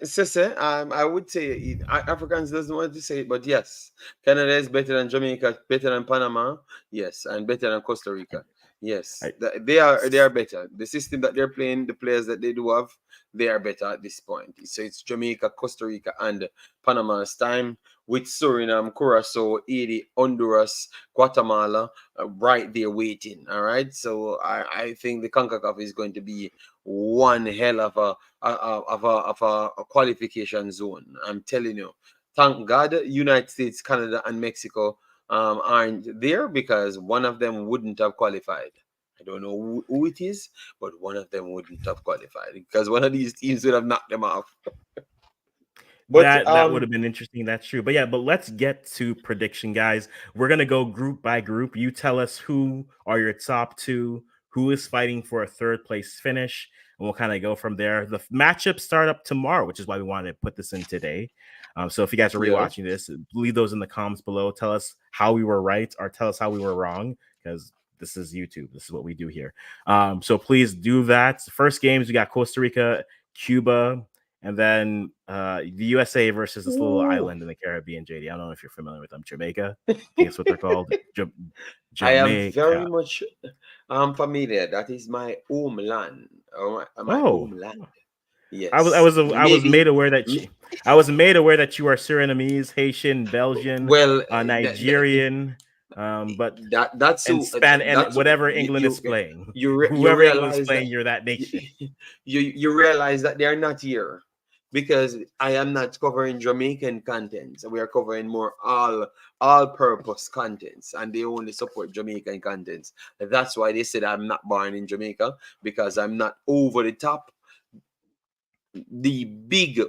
Sisse, I would say Africans doesn't want to say it, but yes, Canada is better than Jamaica, better than Panama, yes, and better than Costa Rica. Yes, I, they are better. The system that they're playing, the players that they do have, they are better at this point. So it's Jamaica, Costa Rica, and Panama's time with Suriname, Curacao, Haiti, Honduras, Guatemala, right there waiting. All right, so I think the Concacaf is going to be one hell of a qualification zone. I'm telling you. Thank God, United States, Canada, and Mexico aren't there because one of them wouldn't have qualified. I don't know who it is, but one of them wouldn't have qualified because one of these teams would have knocked them off. But that would have been interesting. That's true. But yeah, but let's get to prediction, guys. We're gonna go group by group. You tell us who are your top two, who is fighting for a third place finish, and we'll kind of go from there. The matchups start up tomorrow, which is why we wanted to put this in today. So if you guys are yes, rewatching this, leave those in the comments below. Tell us how we were right or tell us how we were wrong, because this is YouTube. This is what we do here. So please do that. First games, we got Costa Rica, Cuba, and then the USA versus this little ooh, island in the Caribbean, JD. I don't know if you're familiar with them. Jamaica, I think that's what they're called. I am very Jamaica. much familiar. That is my homeland. My Oh, homeland. I Yes, was I was maybe. made aware that I was made aware that you are Surinamese, Haitian, Belgian, Well, Nigerian, but that's and who span and that's who, whoever England is playing. you Whoever England's realize that playing, you're that nation. you realize that they are not here because I am not covering Jamaican contents. We are covering more all purpose contents, and they only support Jamaican contents. That's why they said I'm not born in Jamaica because I'm not over the top the big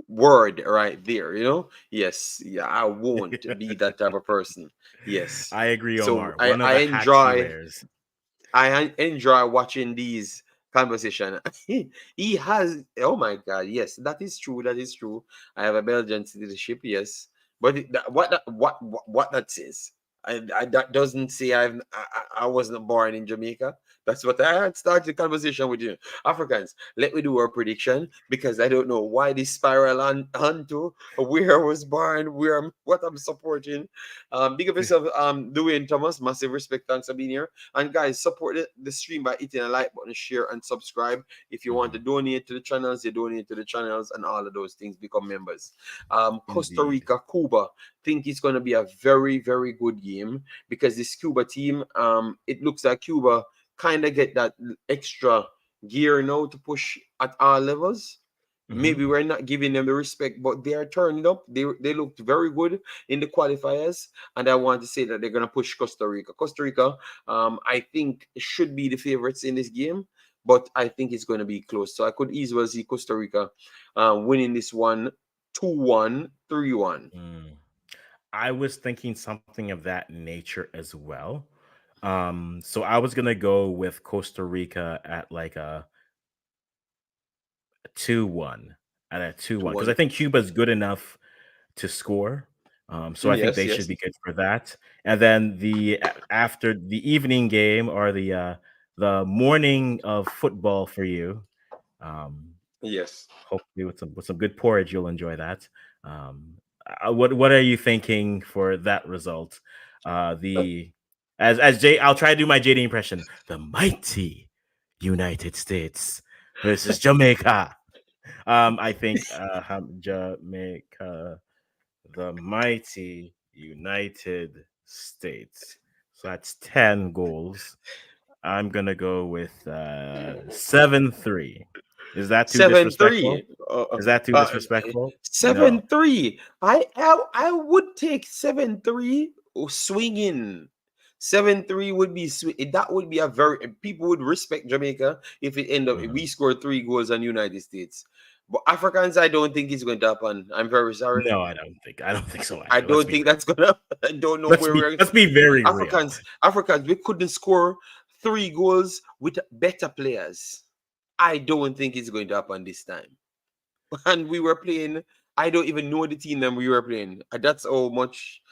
word right there, yes, yeah, I won't be that type of person. Yes, I agree, so Omar. i One of i the hats he enjoy wears. I enjoy watching these conversation. He has, oh my god, yes, that is true, that is true. I have a Belgian citizenship, yes, but what that says, that doesn't say I wasn't born in Jamaica. That's what I had started the conversation with you. Africans, let me do our prediction because I don't know why this spiral onto where I was born, what I'm supporting. Big up yourself, Dwayne Thomas. Massive respect, thanks for being here. And guys, support the stream by hitting a like button, share, and subscribe. If you want to Mhm. donate to the channels, you donate to the channels, and all of those things become members. Costa Indeed. Rica, Cuba. Think it's going to be a very, very good game because this Cuba team, it looks like Cuba kind of get that extra gear now to push at all levels. Mm-hmm. Maybe we're not giving them the respect, but they are turning up. They looked very good in the qualifiers, and I want to say that they're gonna push Costa Rica. Costa Rica, I think should be the favorites in this game, but I think it's going to be close. So I could easily see Costa Rica winning this one 2-1, 3-1. Mm. I was thinking something of that nature as well. So I was gonna go with Costa Rica at like a 2-1, at a 2-1, because I 2-1. think Cuba's good enough to score. So I think Yes, they should yes, be good for that. And then after the evening game, or the morning of football for you, um, yes. hopefully with some good porridge, you'll enjoy that. Um, what are you thinking for that result? The as Jay, I'll try to do my JD impression. The mighty United States versus Jamaica. I think Jamaica, the mighty United States. So that's 10 goals. I'm gonna go with 7-3. Is that too 7-3. disrespectful? Is that too disrespectful? No. 7-3. I would take 7-3 swinging. 7-3 would be sweet. That would be a very people would respect Jamaica if it end up if we Mhm. score 3 goals on United States. But Africans, I don't think it's going to happen. I'm very sorry. No, I don't think so I either. Let's don't be think real. that's gonna. I don't know where we're. Let's be very real. Africans, we couldn't score 3 goals with better players. I don't think it's going to happen this time. And we were playing. I don't even know the team that we were playing. That's how much.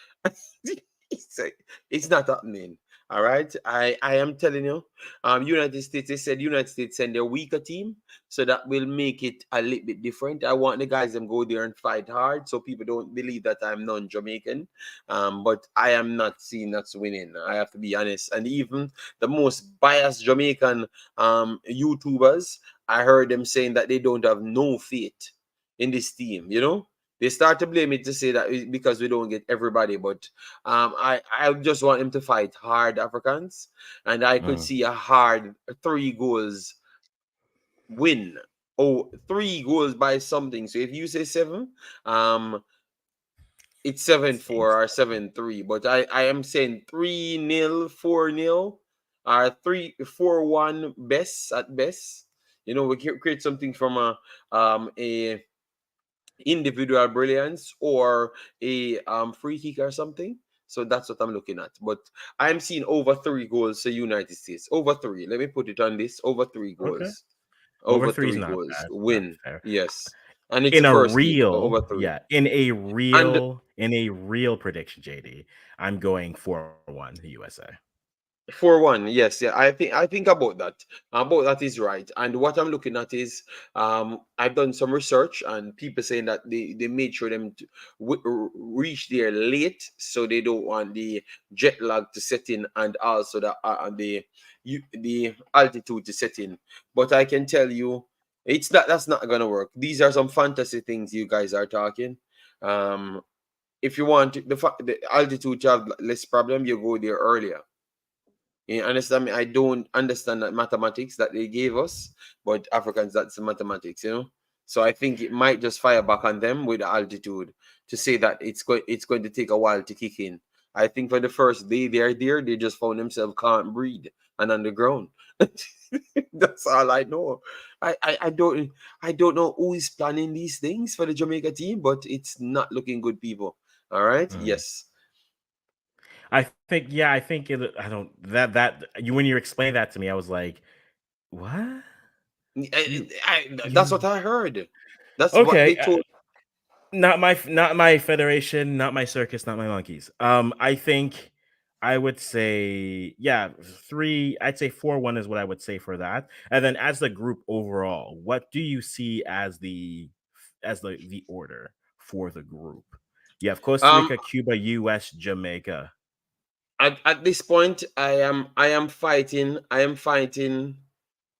It's not happening. All right, I am telling you. United States. They said United States send their weaker team, so that will make it a little bit different. I want the guys them go there and fight hard, so people don't believe that I'm non-Jamaican. But I am not seeing that's winning. I have to be honest. And even the most biased Jamaican YouTubers, I heard them saying that they don't have no faith in this team. They start to blame it to say that because we don't get everybody, but I just want them to fight hard, Africans, and I could Mm. see a hard 3 goals win. Oh, 3 goals by something. So if you say seven, um, it's seven Seems four or 7-3. But I am saying 3-0, 4-0, or 3-4-1 best at best. We can create something from a individual brilliance or a free kick or something. So that's what I'm looking at. But I'm seeing over 3 goals to United States. Over three. Let me put it on this. Over three okay. goals. Over Over three is three not goals. bad. Not Win. fair. Yes. And it's In a a first game. So real, over three. yeah, in a And real prediction, JD, I'm going 4-1 USA. 4-1, yes, yeah. I think about that. About that is right. And what I'm looking at is I've done some research and people saying that they made sure them to reach there late, so they don't want the jet lag to set in, and also the altitude to set in. But I can tell you that's not gonna work. These are some fantasy things you guys are talking. Um if you want the altitude to have less problem, you go there earlier. You understand me? I don't understand that mathematics that they gave us, but Africans, that's the mathematics. So I think it might just fire back on them with the altitude to say that it's going to take a while to kick in. I think for the first day they're there, they just found themselves can't breathe and on the ground. That's all I know. I don't know who is planning these things for the Jamaica team, but it's not looking good, people. All right. Mm. Yes. I think, yeah, I think I don't that you when you explained that to me, I was like, what? You That's you what I heard. That's what they okay? told. Not my federation, not my circus, not my monkeys. I think I would say, yeah, three. I'd say 4-1 is what I would say for that. And then as the group overall, what do you see as the order for the group? You have Costa Um, Rica, Cuba, US, Jamaica. at this point, I am fighting. I am fighting.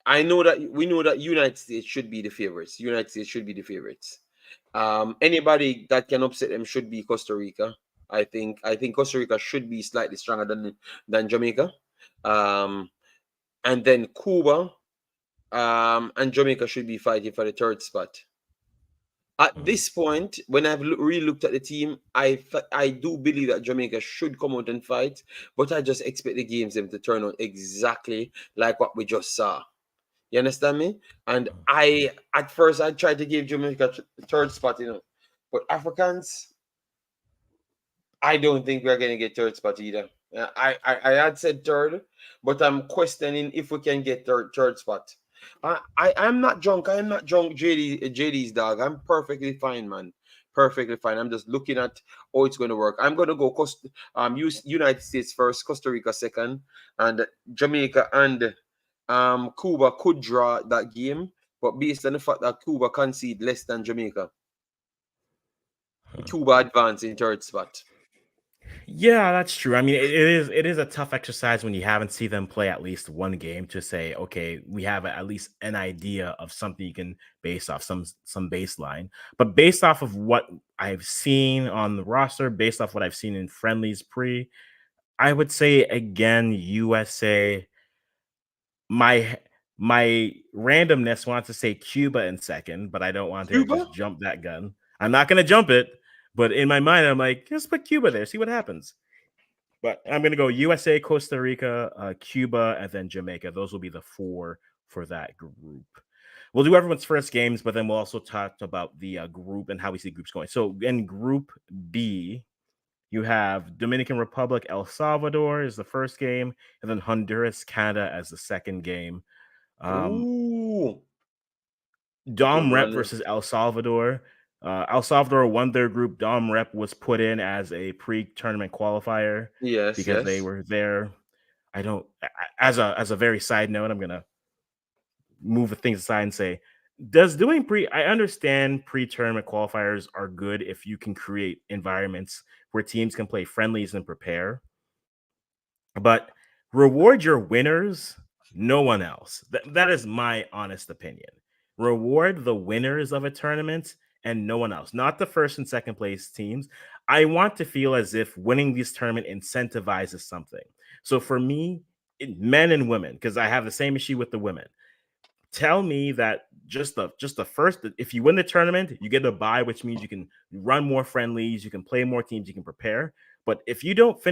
I know that we know that United States should be the favorites. United States should be the favorites. Anybody that can upset them should be Costa Rica. I think Costa Rica should be slightly stronger than Jamaica. Um, and then Cuba and Jamaica should be fighting for the third spot. At Mm, this point, when I've really looked at the team, I do believe that Jamaica should come out and fight, but I just expect the games them to turn out exactly like what we just saw. You understand me? And mm. I at first I tried to give Jamaica third spot, but Africans, I don't think we're gonna get third spot either. I had said third, but I'm questioning if we can get third spot. I'm not drunk. I am not drunk. JD's dog. I'm perfectly fine, man. Perfectly fine. I'm just looking at how it's going to work. I'm going to go United States first, Costa Rica second, and Jamaica and Cuba could draw that game, but based on the fact that Cuba concede less than Jamaica, Cuba advance in third spot. Yeah, that's true. I mean, it is a tough exercise when you haven't seen them play at least one game to say, okay, we have at least an idea of something you can base off some baseline. But based off of what I've seen on the roster, based off what I've seen in friendlies pre, I would say again USA. My my randomness wants to say Cuba in second, but I don't want to Cuba? just jump that gun. I'm not going to jump it, but in my mind, I'm like, just put Cuba there, see what happens. But I'm going to go USA, Costa Rica, Cuba, and then Jamaica. Those will be the four for that group. We'll do everyone's first games, but then we'll also talk about the group and how we see groups going. So in Group B, you have Dominican Republic, El Salvador is the first game, and then Honduras, Canada as the second game. Um, Ooh, good Dom Rep one. versus El Salvador. El Salvador won their group. Dom Rep was put in as a pre-tournament qualifier Yes, because they yes. were there. I don't as a very side note, I'm gonna move things aside and say, does doing pre I understand pre-tournament qualifiers are good if you can create environments where teams can play friendlies and prepare, but reward your winners, no one else. That is my honest opinion. Reward the winners of a tournament and no one else, not the first and second place teams. I want to feel as if winning this tournament incentivizes something. So for me, men and women, because I have the same issue with the women, tell me that just the first, if you win the tournament you get a bye, which means you can run more friendlies, you can play more teams, you can prepare. But if you don't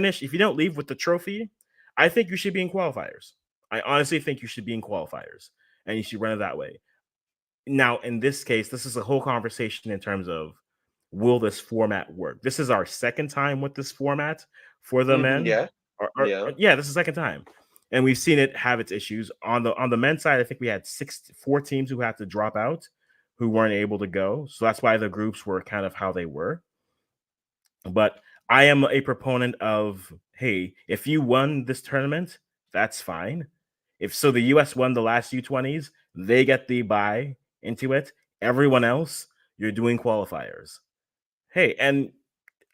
leave with the trophy, I think you should be in qualifiers. I honestly think you should be in qualifiers and you should run it that way. Now in this case, this is a whole conversation in terms of, will this format work? This is our second time with this format for the men. Yeah, yeah. Yeah, this is the second time, and we've seen it have its issues. On the men's side, I think we had four teams who had to drop out, who weren't able to go. So that's why the groups were kind of how they were. But I am a proponent of, hey, if you won this tournament, that's fine. If so, the US won the last U20s, they get the bye into it. Everyone else, you're doing qualifiers. Hey, and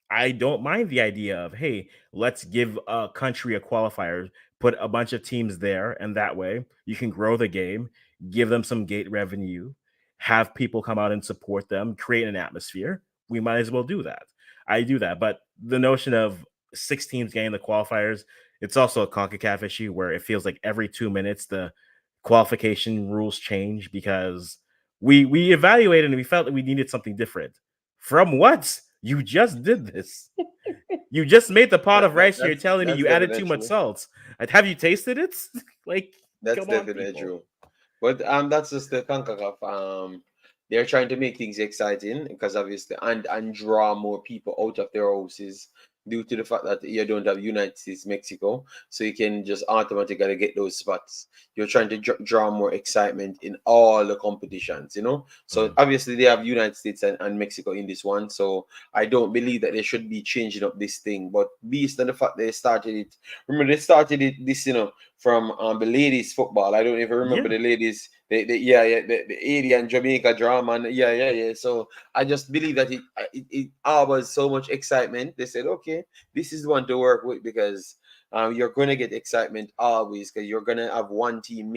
I don't mind the idea of, hey, let's give a country a qualifier, put a bunch of teams there, and that way you can grow the game, give them some gate revenue, have people come out and support them, create an atmosphere. We might as well do that. I do that. But the notion of six teams getting the qualifiers, it's also a CONCACAF issue where it feels like every 2 minutes the qualification rules change because we evaluated and we felt that we needed something different. From what? You just did this. You just made the pot That, of that rice. You're that's telling me that's you added definitely too much true. salt. Have you tasted it? Like, That's come on, definitely people. true. But that's just the Concacaf. They're trying to make things exciting because obviously and draw more people out of their houses due to the fact that you don't have United States, Mexico, so you can just automatically get those spots. You're trying to draw more excitement in all the competitions. So Mm. obviously they have United States and Mexico in this one. So I don't believe that they should be changing up this thing. But based on the fact they started it, remember they started it this from the ladies football. I don't even remember Yeah. the ladies. Yeah, the Haiti and Jamaica drama. And yeah. So I just believe that it harbors so much excitement. They said, okay, this is the one to work with because you're going to get excitement always because you're going to have one team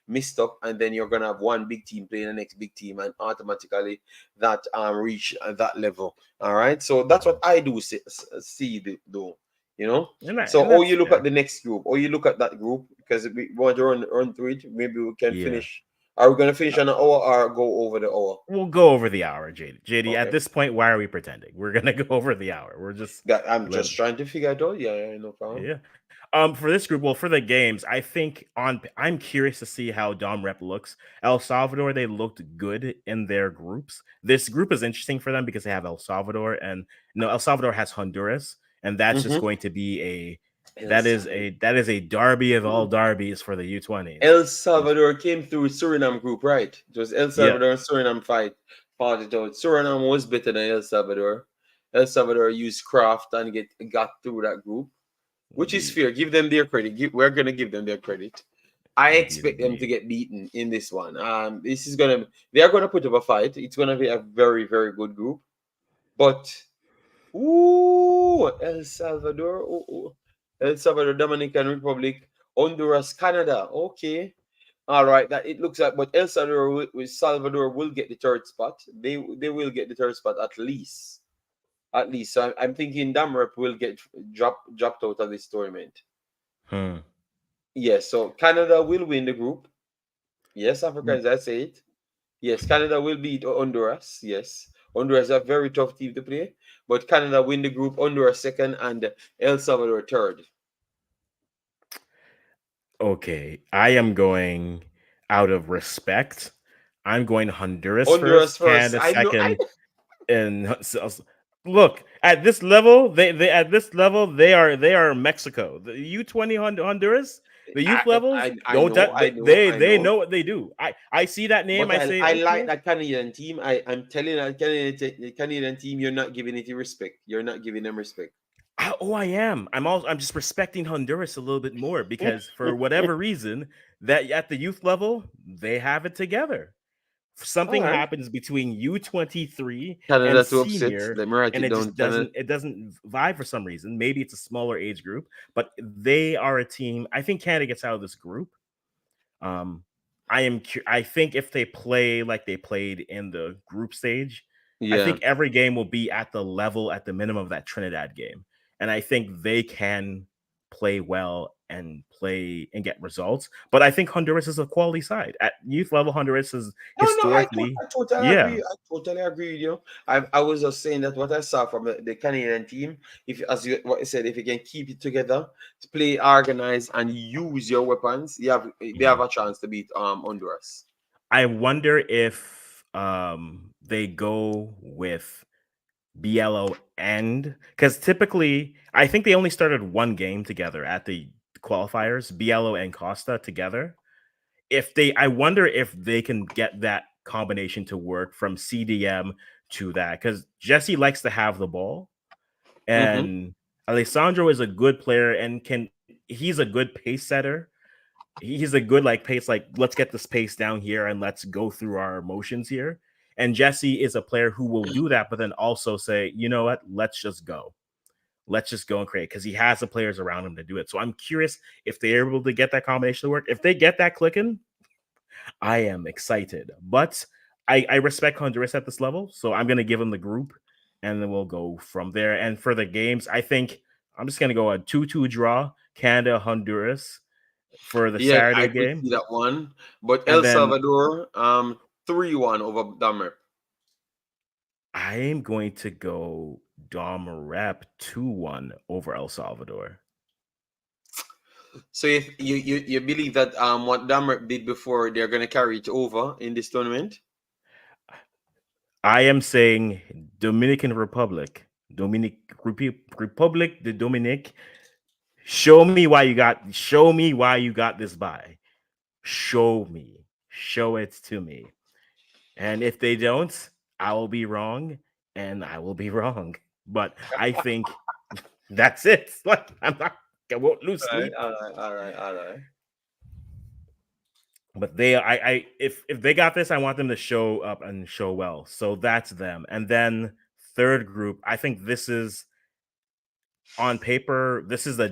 mixed up and then you're going to have one big team playing the next big team and automatically that reach that level. All right. So that's what Mhm. I do see though. You know, so, And or that's you look at fair. the next group, or you look at that group because we want to run through it. Maybe we can Yeah. finish. Are we gonna finish on an hour or go over the hour? We'll go over the hour, JD. JD, at Okay. this point, why are we pretending? We're gonna go over the hour. We're just That I'm let just trying to figure it out. Yeah, yeah, no problem. yeah. For this group, well, for the games, I think I'm curious to see how Dom Rep looks. El Salvador, they looked good in their groups. This group is interesting for them because they have El Salvador and no, El Salvador has Honduras, and that's just Mm-hmm. going to be a El Salvador. that is a derby of all derbies for the U20s. El Salvador came through Suriname group, right? It was El Yeah. Salvador and Suriname fought it out. Suriname was better than El Salvador. El Salvador used craft and got through that group, which is Indeed. fair. Give them their credit. We're gonna give them their credit. I Indeed, expect them to indeed. get beaten in this one. This is gonna they are gonna put up a fight. It's gonna be a very very good group, but ooh, El Salvador, El Salvador, Dominican Republic, Honduras, Canada. Okay, all right. That it looks like, but El Salvador, with Salvador will get the third spot. They will get the third spot at least. At least, so I'm thinking Damrep will get dropped out of this tournament. Hmm. Yes, so Canada will win the group. Yes, Africans, I say it. Yes, Canada will beat Honduras. Yes, Honduras is a very tough team to play, but Canada win the group. Honduras second, and El Salvador third. Okay, I am going out of respect. I'm going Honduras Honduras first, first. Canada I know. I second, and look at this level. They at this level they are Mexico. The U20 Honduras, the youth levels I don't know. I know. I they know. know what they do. I see that name. But I say I like okay. that Canadian team. I'm telling that Canadian team, you're not giving it respect. You're not giving them respect. I am. I'm just respecting Honduras a little bit more because for whatever reason that at the youth level they have it together. All Something right. happens between U23 and Canada to upset. senior, Let me write and it it down. just Canada. doesn't vibe for some reason. Maybe it's a smaller age group, but they are a team. I think Canada gets out of this group. Um, I think if they play like they played in the group stage, I Yeah. think every game will be at the level at the minimum of that Trinidad game, and I think they can play well and play and get results. But I think Honduras is a quality side at youth level. Honduras is No, no, historically, I totally yeah, agree. I totally agree with you. I was just saying that what I saw from the Canadian team, if as you what I said, if you can keep it together, to play organized and use your weapons, they have mhm. a chance to beat Honduras. I wonder if they go with BLO end because typically I think they only started one game together at the qualifiers, BLO and Costa together. If they I wonder if they can get that combination to work from CDM to that because Jesse likes to have the ball Mm-hmm. and Alessandro is a good player and he's a good pace setter. He's a good like pace, like let's get this pace down here and let's go through our motions here. And Jesse is a player who will do that, but then also say, you know what, let's just go and create because he has the players around him to do it. So I'm curious if they're able to get that combination to work. If they get that clicking, I am excited. But I respect Honduras at this level, so I'm gonna give them the group, and then we'll go from there. And for the games, I think I'm just gonna go a 2-2 draw, Canada Honduras for the Yeah, I Saturday could game, see that one. But and El then Salvador, 3-1 over Damer. I am going to go Dom Rep 2-1 over El Salvador. So if you believe that what Damer did before, they're gonna carry it over in this tournament? I am saying Dominican Republic, Republic de Dominique. Show me why you got this by. Show me. Show it to me. And if they don't, I will be wrong and I will be wrong. But I think that's it. Like I won't lose All right, sleep. all right, all right, all right. But if they got this, I want them to show up and show well. So that's them. And then third group, I think this is on paper, this is the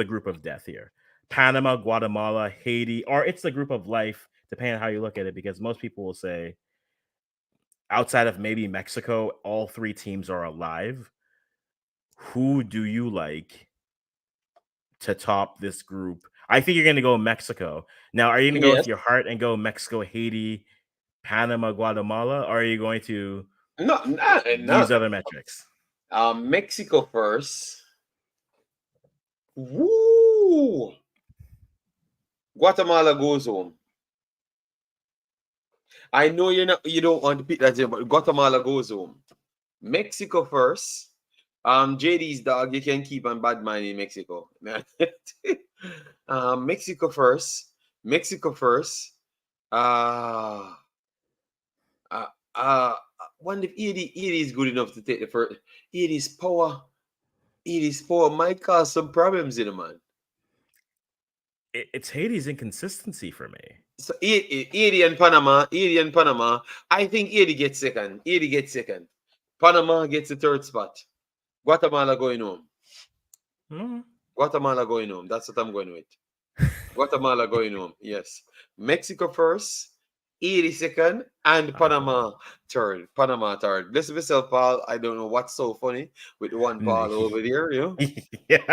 group of death here. Panama, Guatemala, Haiti, or it's the group of life, depending on how you look at it, because most people will say outside of maybe Mexico, all three teams are alive. Who do you like to top this group? I think you're going to go Mexico. Now, are you going to go Yes. with your heart and go Mexico, Haiti, Panama, Guatemala, or are you going to No, no, no. use other metrics? Mexico first. Woo! Guatemala goes home. I know you don't want to pick that, but Guatemala goes home. Mexico first. JD's dog, you can keep on bad mind in Mexico. Mexico first. Mexico first. Uh uh uh Wonder if 80 is good enough to take the first. 80's power. 80's power might cause some problems in the man. It's Haiti's inconsistency for me. So 80 and Panama, 80 and Panama. I think 80 gets second. 80 gets second. Panama gets the third spot. Guatemala going home. Mm. Guatemala going home. That's what I'm going with. Guatemala going home. Yes. Mexico first, 82nd, and Panama third. Panama third. Listen to yourself, Paul. I don't know what's so funny with the one Paul over there, you know. Yeah,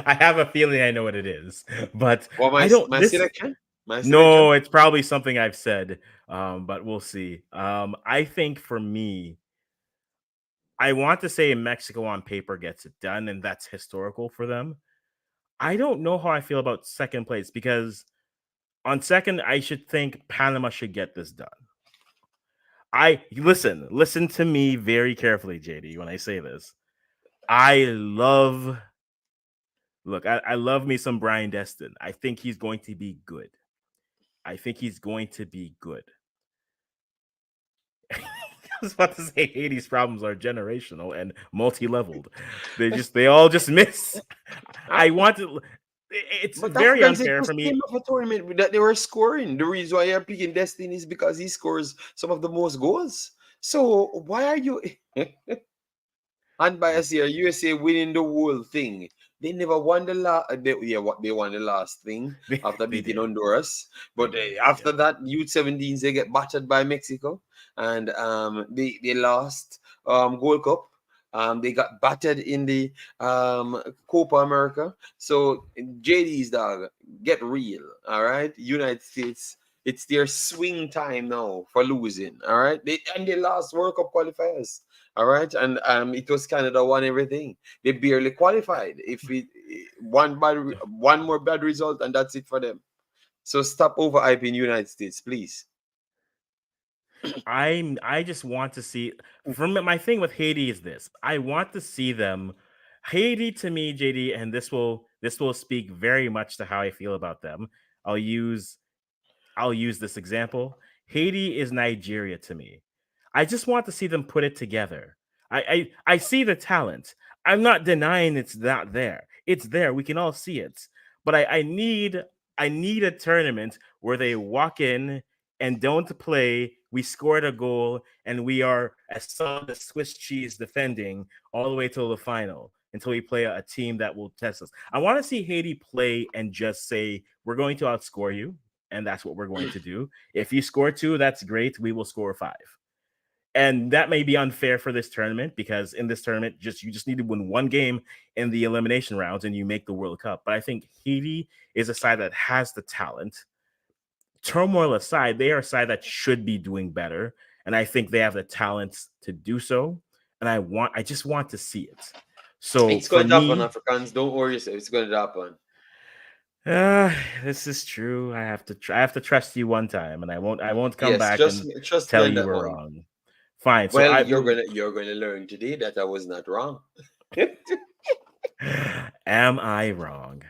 I have a feeling I know what it is, but Well, I don't. my This selection? My selection? no, it's probably something I've said, but we'll see. I think for me, I want to say Mexico on paper gets it done, and that's historical for them. I don't know how I feel about second place because on second, I should think Panama should get this done. Listen to me very carefully, JD, when I say this. I love Look, I love me some Brian Destin. I think he's going to be good. I think he's going to be good. I was about to say Haiti's problems are generational and multi-leveled. They all just miss. I want to. It's But very Africans, it unfair was for me. team of a tournament that they were scoring. The reason why you're picking Destiny is because he scores some of the most goals. So why are you unbiased here? USA winning the whole thing. They never won the last. What they won the last thing after They beating did. Honduras. They But did. after Yeah. that, U17s they get battered by Mexico, and they lost Gold Cup. They got battered in the Copa America. So JD's dog, get real, all right. United States, it's their swing time now for losing, all right. They lost World Cup qualifiers, all right, and it was Canada won everything. They barely qualified. If it one more bad result, and that's it for them. So stop overhyping United States, please. I just want to see from my thing with Haiti is this. I want to see them. Haiti to me, JD, and this will speak very much to how I feel about them. I'll use I'll use this example. Haiti is Nigeria to me. I just want to see them put it together. I see the talent. I'm not denying it's not there. It's there. We can all see it. But I need a tournament where they walk in and don't play. We scored a goal and we are as solid as Swiss cheese defending all the way till the final until we play a team that will test us. I want to see Haiti play and just say, we're going to outscore you and that's what we're going to do. If you score two, that's great. We will score five. And that may be unfair for this tournament because in this tournament, you just need to win one game in the elimination rounds and you make the World Cup. But I think Haiti is a side that has the talent. Turmoil aside, they are a side that should be doing better. And I think they have the talents to do so. And I just want to see it. So It's for going to happen, me, Africans. Don't worry yourself. It's going to happen. Uh, this is true. I have to trust you one time, and I won't come Yes, back and trust me tell on you that were one. wrong. Fine. So Well, you're gonna learn today that I was not wrong. am I wrong?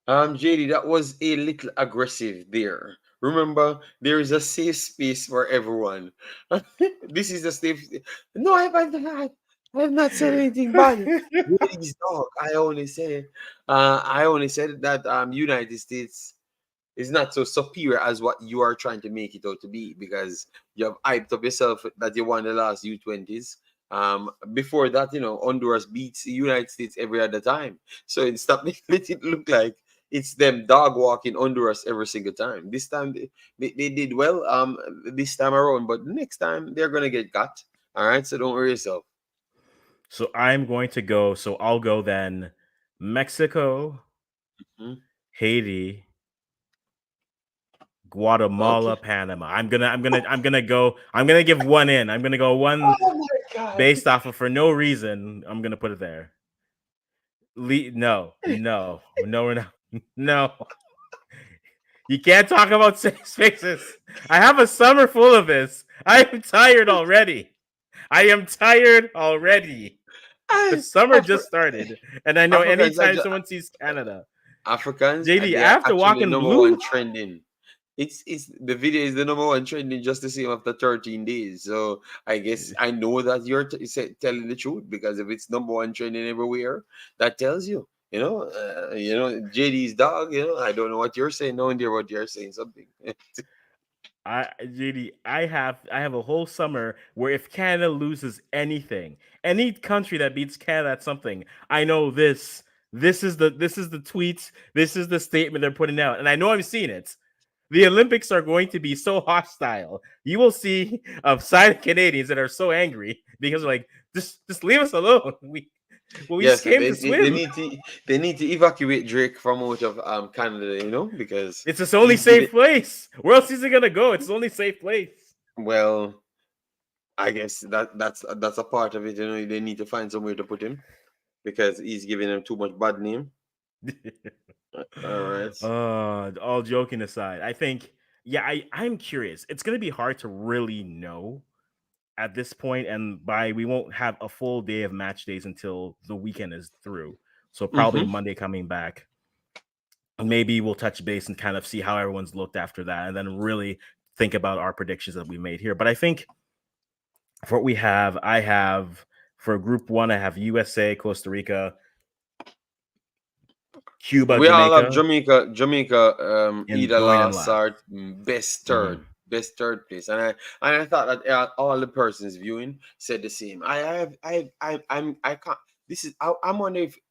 JD, that was a little aggressive there. Remember, there is a safe space for everyone. This is a safe. No, I have not said anything bad. Ladies dog. I only said that United States is not so superior as what you are trying to make it out to be because you have hyped up yourself that you won the last U20s. Before that, Honduras beats the United States every other time. So stop let it look like it's them dog walking Honduras every single time. This time they did well this time around, but next time they're gonna get got. All right, so don't worry yourself. So I'm going to go. So I'll go then. Mexico, Mhm. Haiti, Okay. Guatemala, Panama. I'm gonna give one in. I'm gonna go one Oh my God. based off of for no reason. I'm gonna put it there. No, we're not. No, you can't talk about safe spaces. I have a summer full of this. I am tired already. I am tired already. The I, summer Afri- just started, and I know Africans are anytime just, someone sees Canada, Africans, JD, they are after actually walking number one blue, trending. It's the video is the number one trending just the same after 13 days. So I guess I know that you're telling the truth, because if it's number one trending everywhere, that tells you. JD's dog. I don't know what you're saying. No idea what you're saying. Something. JD, I have a whole summer where if Canada loses anything, any country that beats Canada at something, I know this. This is the tweets. This is the statement they're putting out, and I know I'm seeing it. The Olympics are going to be so hostile. You will see side Canadians that are so angry because they're like, just leave us alone. We just Yes, came they, to they, they swim. need to they need to evacuate Drake from out of Canada. Because It's the only he's giving. safe place. Where else is he gonna go? It's the only safe place. Well, I guess that's a part of it. They need to find somewhere to put him, because he's giving them too much bad name. All right. All joking aside, I think, yeah, I'm curious. It's gonna be hard to really know at this point, and we won't have a full day of match days until the weekend is through. So probably Mm-hmm. Monday coming back. Maybe we'll touch base and kind of see how everyone's looked after that, and then really think about our predictions that we made here. But I think for what we have, I have for Group One, I have USA, Costa Rica, Cuba, We all have Jamaica, Jamaica and either going in last last. or Mhm. best third place, and I thought that all the persons viewing said the same. I can't. This is I'm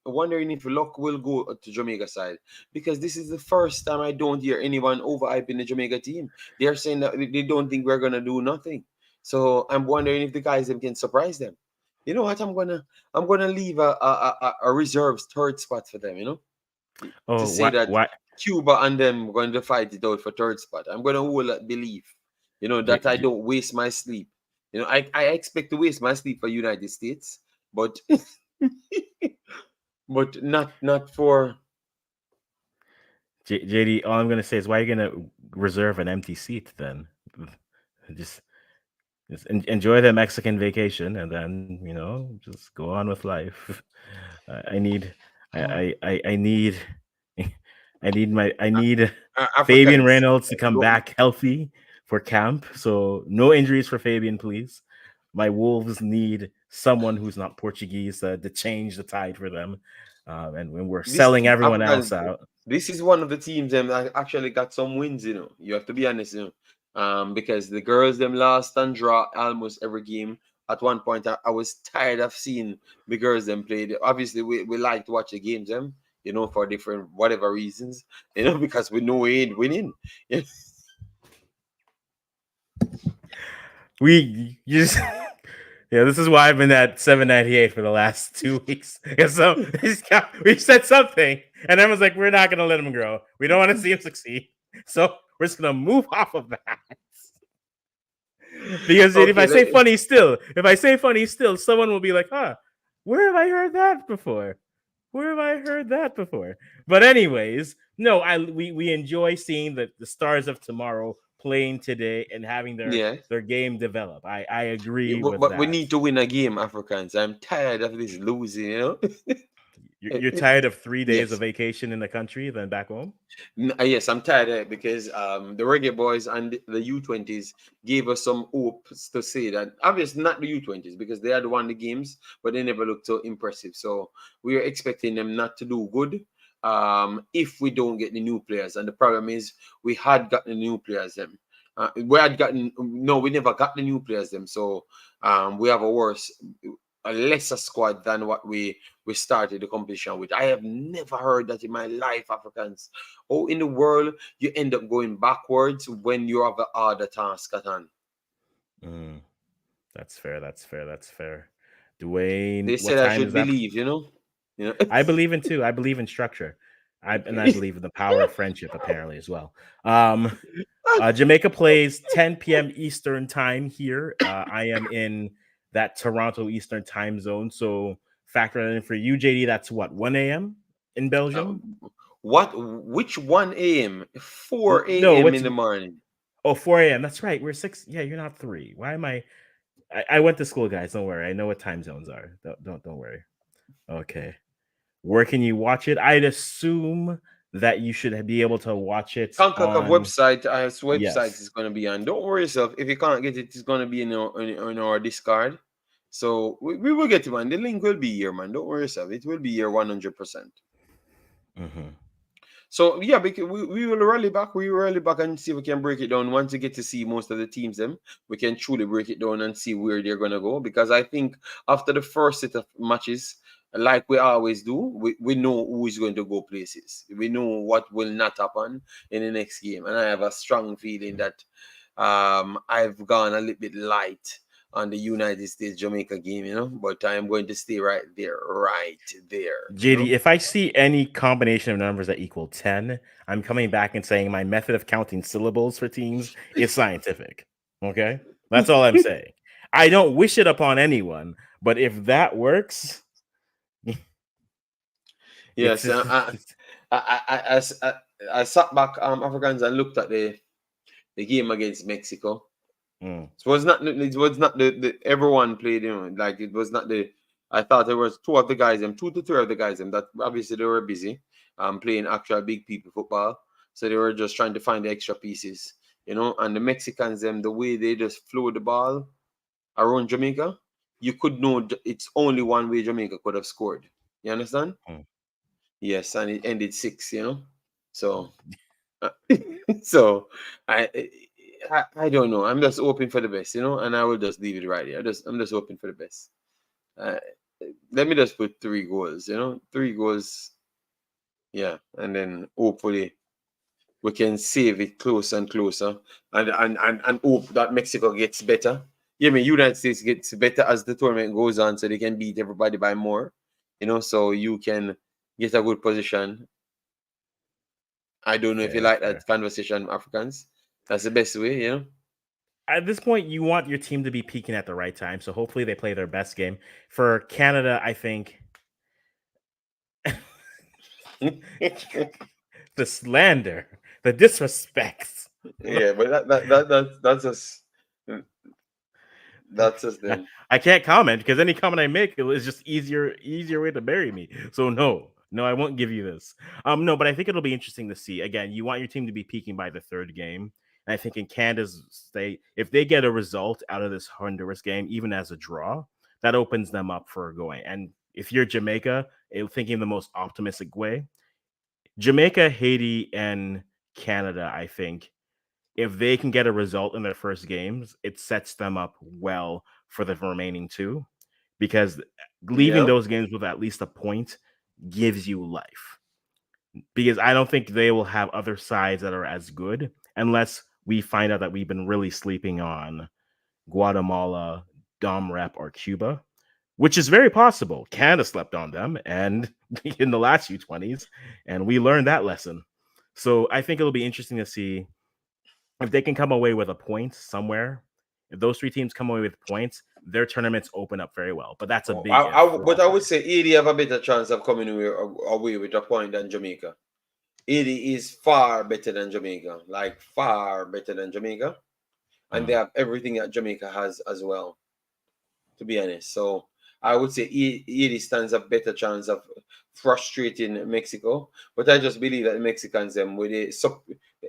wondering if luck will go to Jamaica side, because this is the first time I don't hear anyone overhyping the Jamaica team. They're saying that they don't think we're gonna do nothing. So I'm wondering if the guys them can surprise them. You know what? I'm gonna leave a reserves third spot for them. To Oh, say what? that What? Cuba and them going to fight it out for third spot. I'm going to hold that belief, that I don't waste my sleep. I expect to waste my sleep for United States, but but not for. JD, all I'm gonna say is, why are you gonna reserve an empty seat then? Just, enjoy the Mexican vacation, and then just go on with life. I need, I need, I need Fabian Africans. Reynolds to come Don't- back healthy for camp. So no injuries for Fabian, please. My Wolves need someone who's not Portuguese to change the tide for them. And when we're This selling everyone else Africans. out. This is one of the teams that actually got some wins. You have to be honest. Because the girls them lost and draw almost every game. At one point, I was tired of seeing the girls them play. Obviously, we like to watch the games them. For different whatever reasons. Because we know we ain't winning. We you just yeah, this is why I've been at 798 for the last 2 weeks. And so we said something, and everyone's like, we're not gonna let him grow. We don't want to see him succeed. So we're just gonna move off of that. Because Okay. if I say funny still, someone will be like, huh, where have I heard that before? Where have I heard that before? But anyways, no, we enjoy seeing the stars of tomorrow playing today and having Yeah. their game develop. I Yeah, agree with but we that. need to win a game, Africans. I'm tired of this losing. You're tired of 3 days of Yes. vacation in the country, then back home. Yes, I'm tired of it, because the Reggae Boys and the U20s gave us some hopes to say that. Obviously, not the U20s, because they had won the games, but they never looked so impressive. So we are expecting them not to do good if we don't get the new players. And the problem is, we had gotten the new players them. We had gotten no, we never got the new players them. So we have a lesser squad than what we started the competition with. I have never heard that in my life, Africans. Oh, in the world, you end up going backwards when you have a harder task at hand. Mm, that's fair. That's fair. That's fair. Dwayne, They what said I time should is that? believe. I believe in too. I believe in structure. I believe in the power of friendship apparently as well. Jamaica plays 10 p.m. Eastern time here. I am in that Toronto Eastern time zone, so factor that in for you, JD. That's what 1 a.m. in Uh, Belgium. what? Which 1 a.m.? Well, 4 no, a.m. what's in the morning. 4 a.m. That's right. We're 6. Yeah, you're not 3. Why am I went to school, guys. Don't worry. I know what time zones are. Don't worry. Okay. Where can you watch it? I'd assume that you should be able to watch it Concacaf on. website, as website Yes. is going to be on. Don't worry yourself. If you can't get it, it's going to be in our Discord. So we will get it, man. The link will be here, man. Don't worry yourself. It will be here 100%. Hmm. So yeah, because we will rally back. We will rally back and see if we can break it down. Once we get to see most of the teams, them we can truly break it down and see where they're gonna go. Because I think after the first set of matches, like we always do, we know who is going to go places. We know what will not happen in the next game, and I have a strong feeling that I've gone a little bit light on the United States Jamaica game, but I am going to stay right there. JD, if I see any combination of numbers that equal 10, I'm coming back and saying my method of counting syllables for teams is scientific. Okay? That's all I'm saying. I don't wish it upon anyone, but if that works, it's Yes, I sat back, Africans, and looked at the game against Mexico. mm, It was not the everyone played, like it was not the. I thought there was two to three of the guys, that obviously they were busy, playing actual big people football, so they were just trying to find the extra pieces, and the Mexicans, the way they just flew the ball around Jamaica, you could know it's only one way Jamaica could have scored. You understand? mm. Yes, and it ended 6. So, uh, so I, I don't know. I'm just hoping for the best, and I will just leave it right here. I'm just hoping for the best. Uh, Let me just put 3 goals, 3 goals, yeah, and then hopefully we can save it closer and closer, and hope that Mexico gets better. Yeah, I mean United States gets better as the tournament goes on, so they can beat everybody by more, so you can get a good position. I don't know if you Fair, like fair. that conversation, Africans. That's the best way. At this point, you want your team to be peaking at the right time, so hopefully they play their best game. For Canada, I think the slander, the disrespect. Yeah, but that's just them. I can't comment because any comment I make is just easier way to bury me. So no, I won't give you this. No, but I think it'll be interesting to see. Again, you want your team to be peaking by the third game. And I think in Canada's state, if they get a result out of this Honduras game, even as a draw, that opens them up for going. And if you're Jamaica, thinking the most optimistic way, Jamaica, Haiti, and Canada, I think if they can get a result in their first games, it sets them up well for the remaining two because leaving Yeah. those games with at least a point gives you life. Because I don't think they will have other sides that are as good unless we find out that we've been really sleeping on Guatemala, Dom Rep, or Cuba, which is very possible. Canada slept on them and in the last U20s, and we learned that lesson. So I think it'll be interesting to see if they can come away with a point somewhere. If those three teams come away with points, their tournaments open up very well. But that's a Oh, big if for but all I would three. say Haiti have a better chance of coming away with a point than Jamaica. Haiti is far better than Jamaica, like far better than Jamaica, and they Mm. have everything that Jamaica has as well, to be honest. So I would say Haiti stands a better chance of frustrating Mexico. But I just believe that the Mexicans, them with the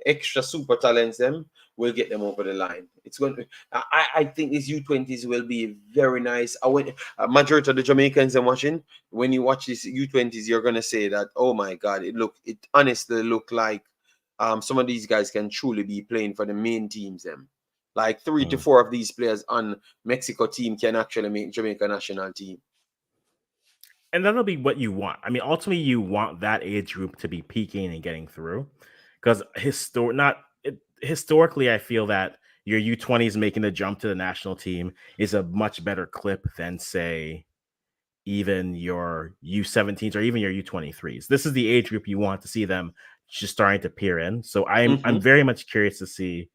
extra super talents, them will get them over the line. It's going. I think these U20s will be very nice. I went majority of the Jamaicans I'm watching. When you watch these U20s, you're gonna say that, oh my God, it honestly look like some of these guys can truly be playing for the main teams. Them like three to Mm. four of these players on Mexico team can actually make Jamaica national team. And that'll be what you want. I mean, ultimately, you want that age group to be peaking and getting through, because historically, I feel that your U20s making the jump to the national team is a much better clip than say even your U17s or even your U23s. This is the age group you want to see them just starting to peer in. So I'm Mm-hmm. very much curious to see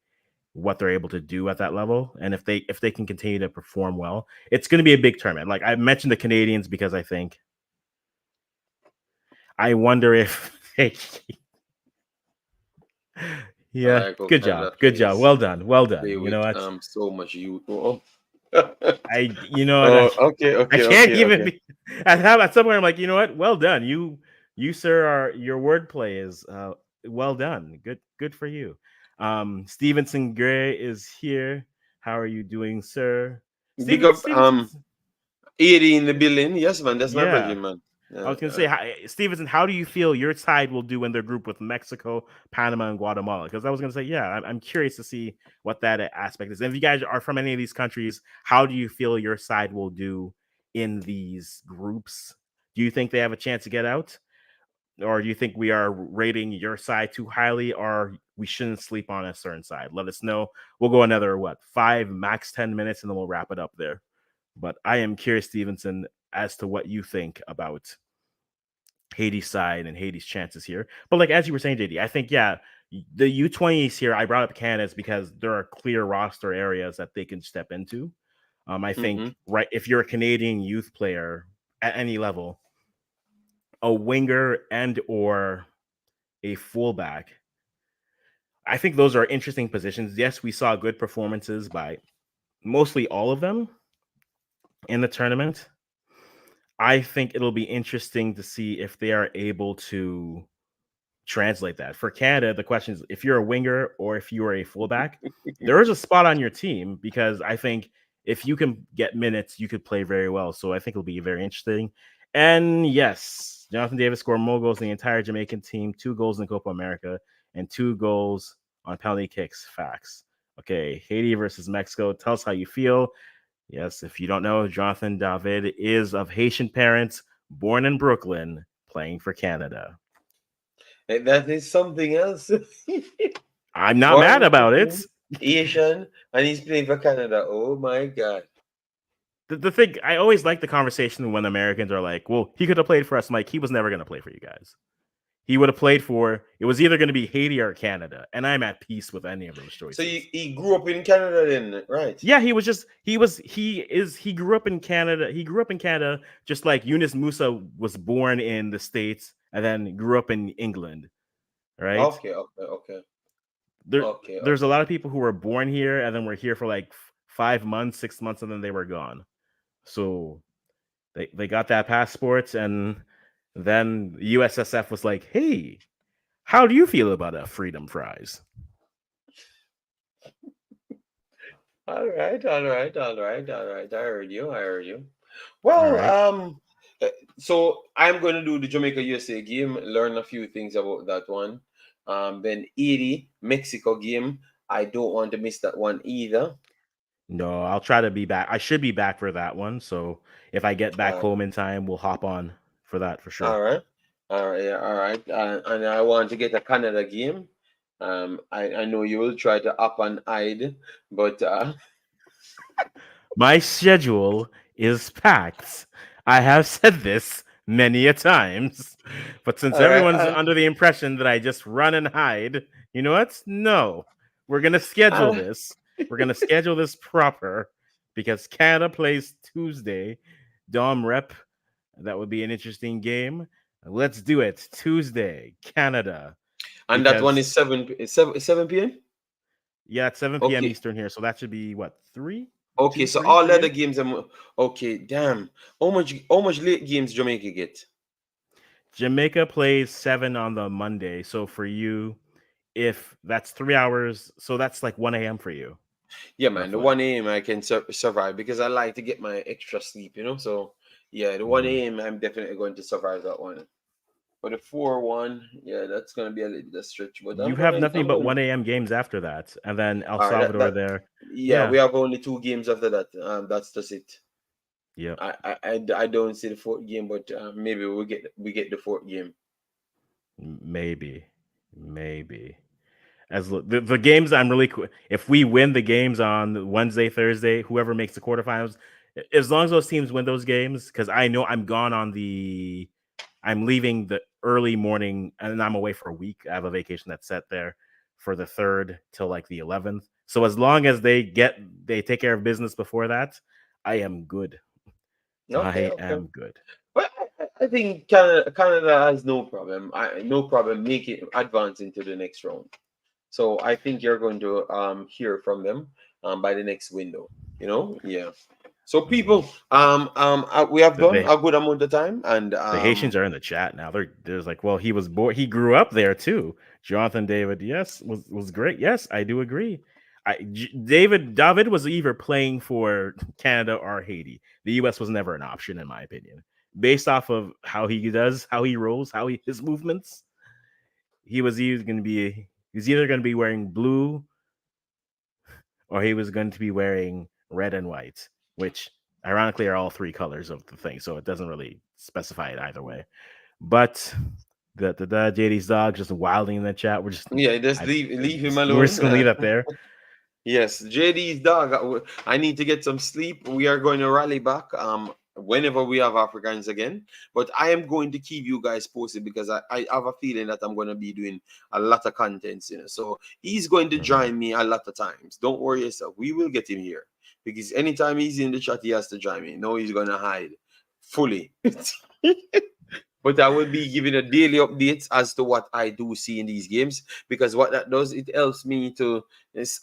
what they're able to do at that level, and if they can continue to perform well. It's going to be a big tournament. Like I mentioned the Canadians because I wonder if I yeah, like how good Canada job. Good job. plays Well done. Well play done. You with know what? so much youth. Oh, I you know what oh, okay, I okay, can't okay, even okay. be at somewhere I'm like, you know what? Well done. You sir are your wordplay is well done. Good for you. Stevenson Gray is here. How are you doing, sir? Big up Stevenson's 80 in the building. Yes, man, that's my brother, yeah. man. I Yeah, was gonna yeah. say, Stevenson, how do you feel your side will do in their group with Mexico, Panama, and Guatemala? Because I was gonna say, yeah, I'm curious to see what that aspect is. And if you guys are from any of these countries, how do you feel your side will do in these groups? Do you think they have a chance to get out, or do you think we are rating your side too highly, or we shouldn't sleep on a certain side? Let us know. We'll go another 5 max 10 minutes, and then we'll wrap it up there. But I am curious, Stevenson, as to what you think about Haiti's side and Haiti's chances here. But like as you were saying, JD, I think the U20s here. I brought up Canada's because there are clear roster areas that they can step into. I Mm-hmm. think right if you're a Canadian youth player at any level, a winger and or a fullback, I think those are interesting positions. Yes, we saw good performances by mostly all of them in the tournament. I think it'll be interesting to see if they are able to translate that. For Canada, the question is if you're a winger or if you are a fullback, there is a spot on your team because I think if you can get minutes, you could play very well. So I think it'll be very interesting. And yes, Jonathan Davis scored more goals than the entire Jamaican team, 2 goals in Copa America, and 2 goals on penalty kicks. Facts. Okay, Haiti versus Mexico. Tell us how you feel. Yes, if you don't know, Jonathan David is of Haitian parents, born in Brooklyn, playing for Canada. And that is something else. I'm not Born mad in about it. Brooklyn, Asian, and he's playing for Canada. Oh my God. The thing, I always like the conversation when Americans are like, well, he could have played for us. I'm like, he was never going to play for you guys. He would have played for, it was either going to be Haiti or Canada. And I'm at peace with any of those So choices. he grew up in Canada then, right? Yeah, he grew up in Canada. He grew up in Canada just like Yunus Musa was born in the States and then grew up in England, right? Okay, okay, okay, there okay, there's a okay. lot of people who were born here and then were here for like 5 months, 6 months, and then they were gone. So they got that passport, and then USSF was like, "Hey, how do you feel about a freedom fries?" All right, all right, all right, all right. I heard you. I heard you. All Well, right. uh, so I'm going to do the Jamaica USA game, learn a few things about that one. Then 80 Mexico game. I don't want to miss that one either. No, I'll try to be back. I should be back for that one. So if I get back Uh, home in time, we'll hop on for that for sure. all right, all right, yeah, all right. And I want to get a Canada game. I know you will try to up and hide, but My schedule is packed. I have said this many a times, but since all right. everyone's under the impression that I just run and hide, you know what? No, we're gonna schedule Uh, this. We're gonna schedule this proper because Canada plays Tuesday. Dom Rep. That would be an interesting game. Let's do it. Tuesday, Canada. and that one is Because 7 p.m. yeah, it's 7 p.m. Okay. Eastern here, so that should be what three, Okay, two, so three all for the other you. games okay, damn. How much late games Jamaica get? Jamaica plays 7 on the Monday. So for you, if that's 3 hours, so that's like 1 a.m. for you, Yeah, man, the roughly. 1 a.m. I can survive because I like to get my extra sleep, So yeah, the 1 a.m. I'm definitely going to survive that one. But the 4-1, yeah, that's gonna be a little bit of stretch. But You have nothing I'm but gonna 1 a.m. games after that, and then El all right, Salvador there. yeah, we Yeah, have only 2 games after that. That's just it. yep, I don't see the fourth game, but maybe we get the fourth game. maybe, maybe. The games I'm really if we win the games on Wednesday, Thursday, whoever makes the quarterfinals, as long as those teams win those games, because I know I'm leaving the early morning and I'm away for a week. I have a vacation that's set there for the 3rd till like the 11th. So as long as they take care of business before that, I am good. Okay, I okay. am good. But I think Canada has no problem. No problem making advance into the next round. So I think you're going to hear from them by the next window. Yeah. So people, we have The, done the a good amount of time, and The Haitians are in the chat now. There's like, well, he was born, he grew up there too. Jonathan David, yes, was great. Yes, I do agree. David was either playing for Canada or Haiti. The U.S. was never an option, in my opinion, based off of how he does, how he rolls, his movements. He's either going to be wearing blue or he was going to be wearing red and white, which ironically are all 3 colors of the thing. So it doesn't really specify it either way. But the JD's dog just wilding in the chat. yeah, just leave him We're just alone. gonna leave that there. Yes, JD's dog. I need to get some sleep. We are going to rally back whenever we have Africans again. But I am going to keep you guys posted because I have a feeling that I'm going to be doing a lot of contents, So he's going to join me a lot of times. Don't worry yourself. We will get him here because anytime he's in the chat, he has to join me. No, he's going to hide fully. But I will be giving a daily updates as to what I do see in these games, because what that does, it helps me to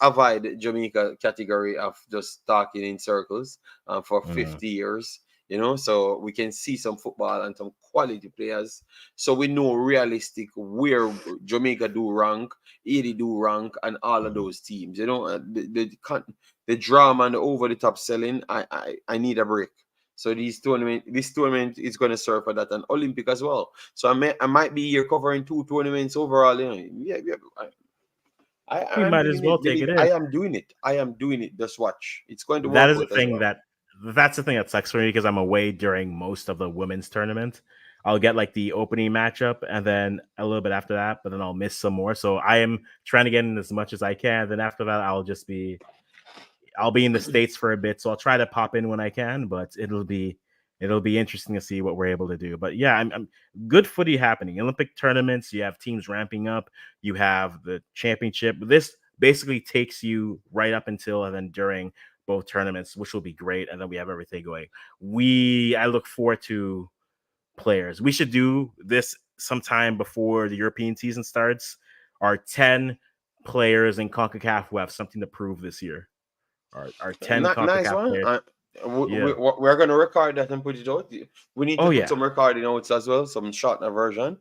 avoid Jamaica category of just talking in circles for 50 years, so we can see some football and some quality players, so we know realistic where Jamaica do rank, Haiti do rank, and all of those teams, the drama and the over the top selling. I need a break. So this tournament is going to serve for that, and Olympic as well. So I might be here covering 2 tournaments overall. Yeah, We I'm might doing as well it. take Believe it me, in. I am doing it. Just watch. It's going to That work is the out as thing well. that's the thing that sucks for me because I'm away during most of the women's tournament. I'll get like the opening matchup and then a little bit after that, but then I'll miss some more. So I am trying to get in as much as I can. Then after that, I'll be in the States for a bit, so I'll try to pop in when I can, but it'll be interesting to see what we're able to do. But yeah, I'm good footy happening. Olympic tournaments, you have teams ramping up, you have the championship. This basically takes you right up until and then during both tournaments, which will be great. And then we have everything going. I look forward to players. We should do this sometime before the European season starts. Our 10 players in CONCACAF who have something to prove this year. Our 10 Not nice CONCACAF one. players. Yeah. We're going to record that and put it out. We need Oh to put yeah. some recording notes as well, some short version,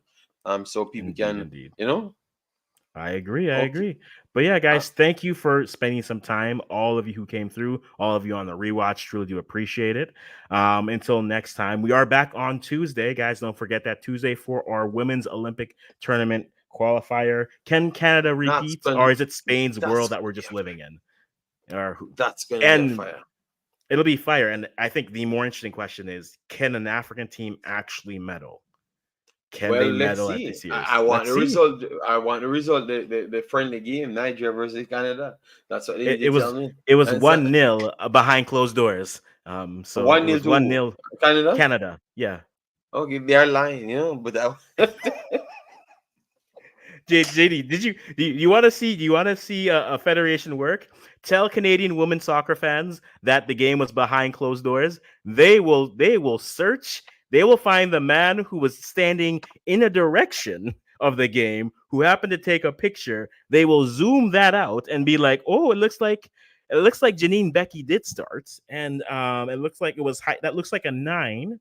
so people Indeed, can, indeed. you know. I agree. I Okay. agree. But yeah, Uh, guys, thank you for spending some time. All of you who came through, all of you on the rewatch, truly do appreciate it. Until next time, we are back on Tuesday, guys. Don't forget that Tuesday for our women's Olympic tournament qualifier. Can Canada that's repeat, gonna or is it Spain's world that's that we're just living in? that's gonna be a And fire. it'll be fire. And I think the more interesting question is, can an African team actually medal? Can Well, they let's medal at see. this I year's? want Let's the see. result. I want the result. The friendly game, Nigeria versus Canada. That's what they need It, to it tell was me. it was And so 1-0 behind closed doors. So it 1-0 was to 1-0 Canada. Canada. Yeah. Okay, they are lying, but JD, do you want to see a federation work? Tell Canadian women soccer fans that the game was behind closed doors. They will search. They will find the man who was standing in a direction of the game who happened to take a picture. They will zoom that out and be like, "Oh, it looks like Janine Becky did start, and it looks like it was high. That looks like a 9."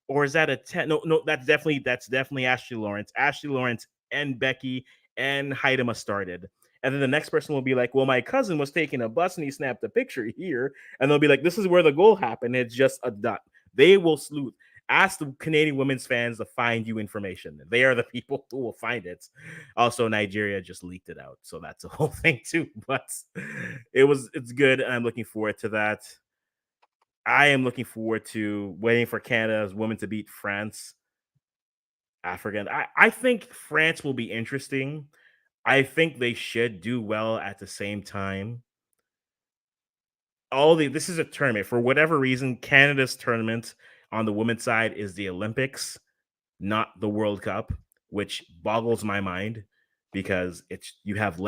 Or is that a 10? No, no, that's definitely Ashley Lawrence. Ashley Lawrence and Becky and Haidema started. And then the next person will be like, well, my cousin was taking a bus and he snapped a picture here. And they'll be like, this is where the goal happened. It's just a dot. They will sleuth. Ask the Canadian women's fans to find you information. They are the people who will find it. Also, Nigeria just leaked it out. So that's a whole thing too. But it's good. And I'm looking forward to that. I am looking forward to waiting for Canada's women to beat France. African. I think France will be interesting. I think they should do well at the same time. this is a tournament for whatever reason. Canada's tournament on the women's side is the Olympics, not the World Cup, which boggles my mind because you have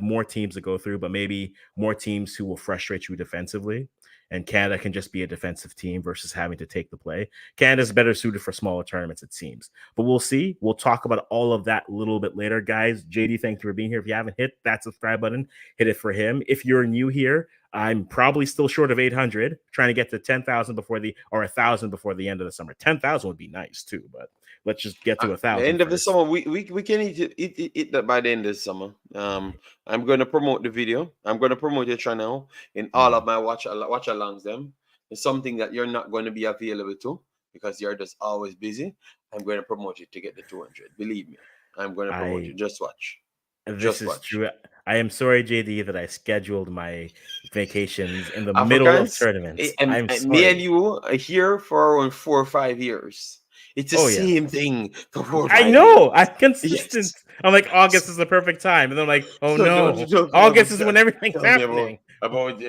more teams to go through, but maybe more teams who will frustrate you defensively. And Canada can just be a defensive team versus having to take the play. Canada's better suited for smaller tournaments, it seems. But we'll see. We'll talk about all of that a little bit later, guys. JD, thank you for being here. If you haven't hit that subscribe button, hit it for him. If you're new here, I'm probably still short of 800, trying to get to 10,000 before 1,000 before the end of the summer. 10,000 would be nice too, but let's just get to The 1,000 end of the first. summer, we can eat that by the end of the summer. I'm going to promote the video. I'm going to promote your channel in all of my watch alongs. Them it's something that you're not going to be available to because you're just always busy. I'm going to promote you to get the 200. Believe me, I'm going to promote you. Just watch. This is true. I am sorry, JD, that I scheduled my vacations in the middle of Africans, tournaments. and I'm me and sorry. you are here for around 4 or 5 years. It's the Oh yeah, same thing for 4 or I 5 years. know. I'm consistent. Yes. I'm like, August is the perfect time, and then I'm like, oh So no, don't August is when everything's tell me happening. about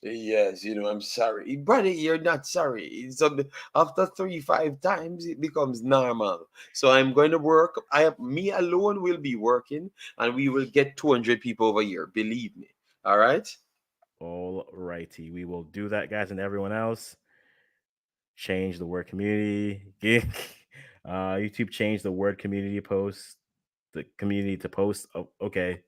yes, I'm sorry, brother. You're not sorry. So after 3-5 times, it becomes normal. So I'm going to work. Me alone will be working, and we will get 200 people over here. Believe me. All right. All righty, we will do that, guys, and everyone else. Change the word community. YouTube changed the word community post. The community to post. Oh, okay.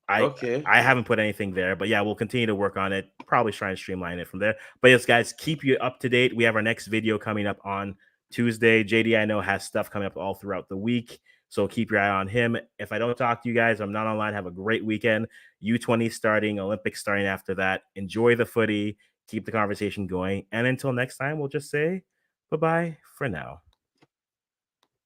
I Okay. I haven't put anything there, but yeah, we'll continue to work on it. Probably try and streamline it from there. But yes, guys, keep you up to date. We have our next video coming up on Tuesday. JD, I know, has stuff coming up all throughout the week, so keep your eye on him. If I don't talk to you guys, I'm not online. Have a great weekend. U20 starting, Olympics starting after that. Enjoy the footy. Keep the conversation going. And until next time, we'll just say bye bye for now.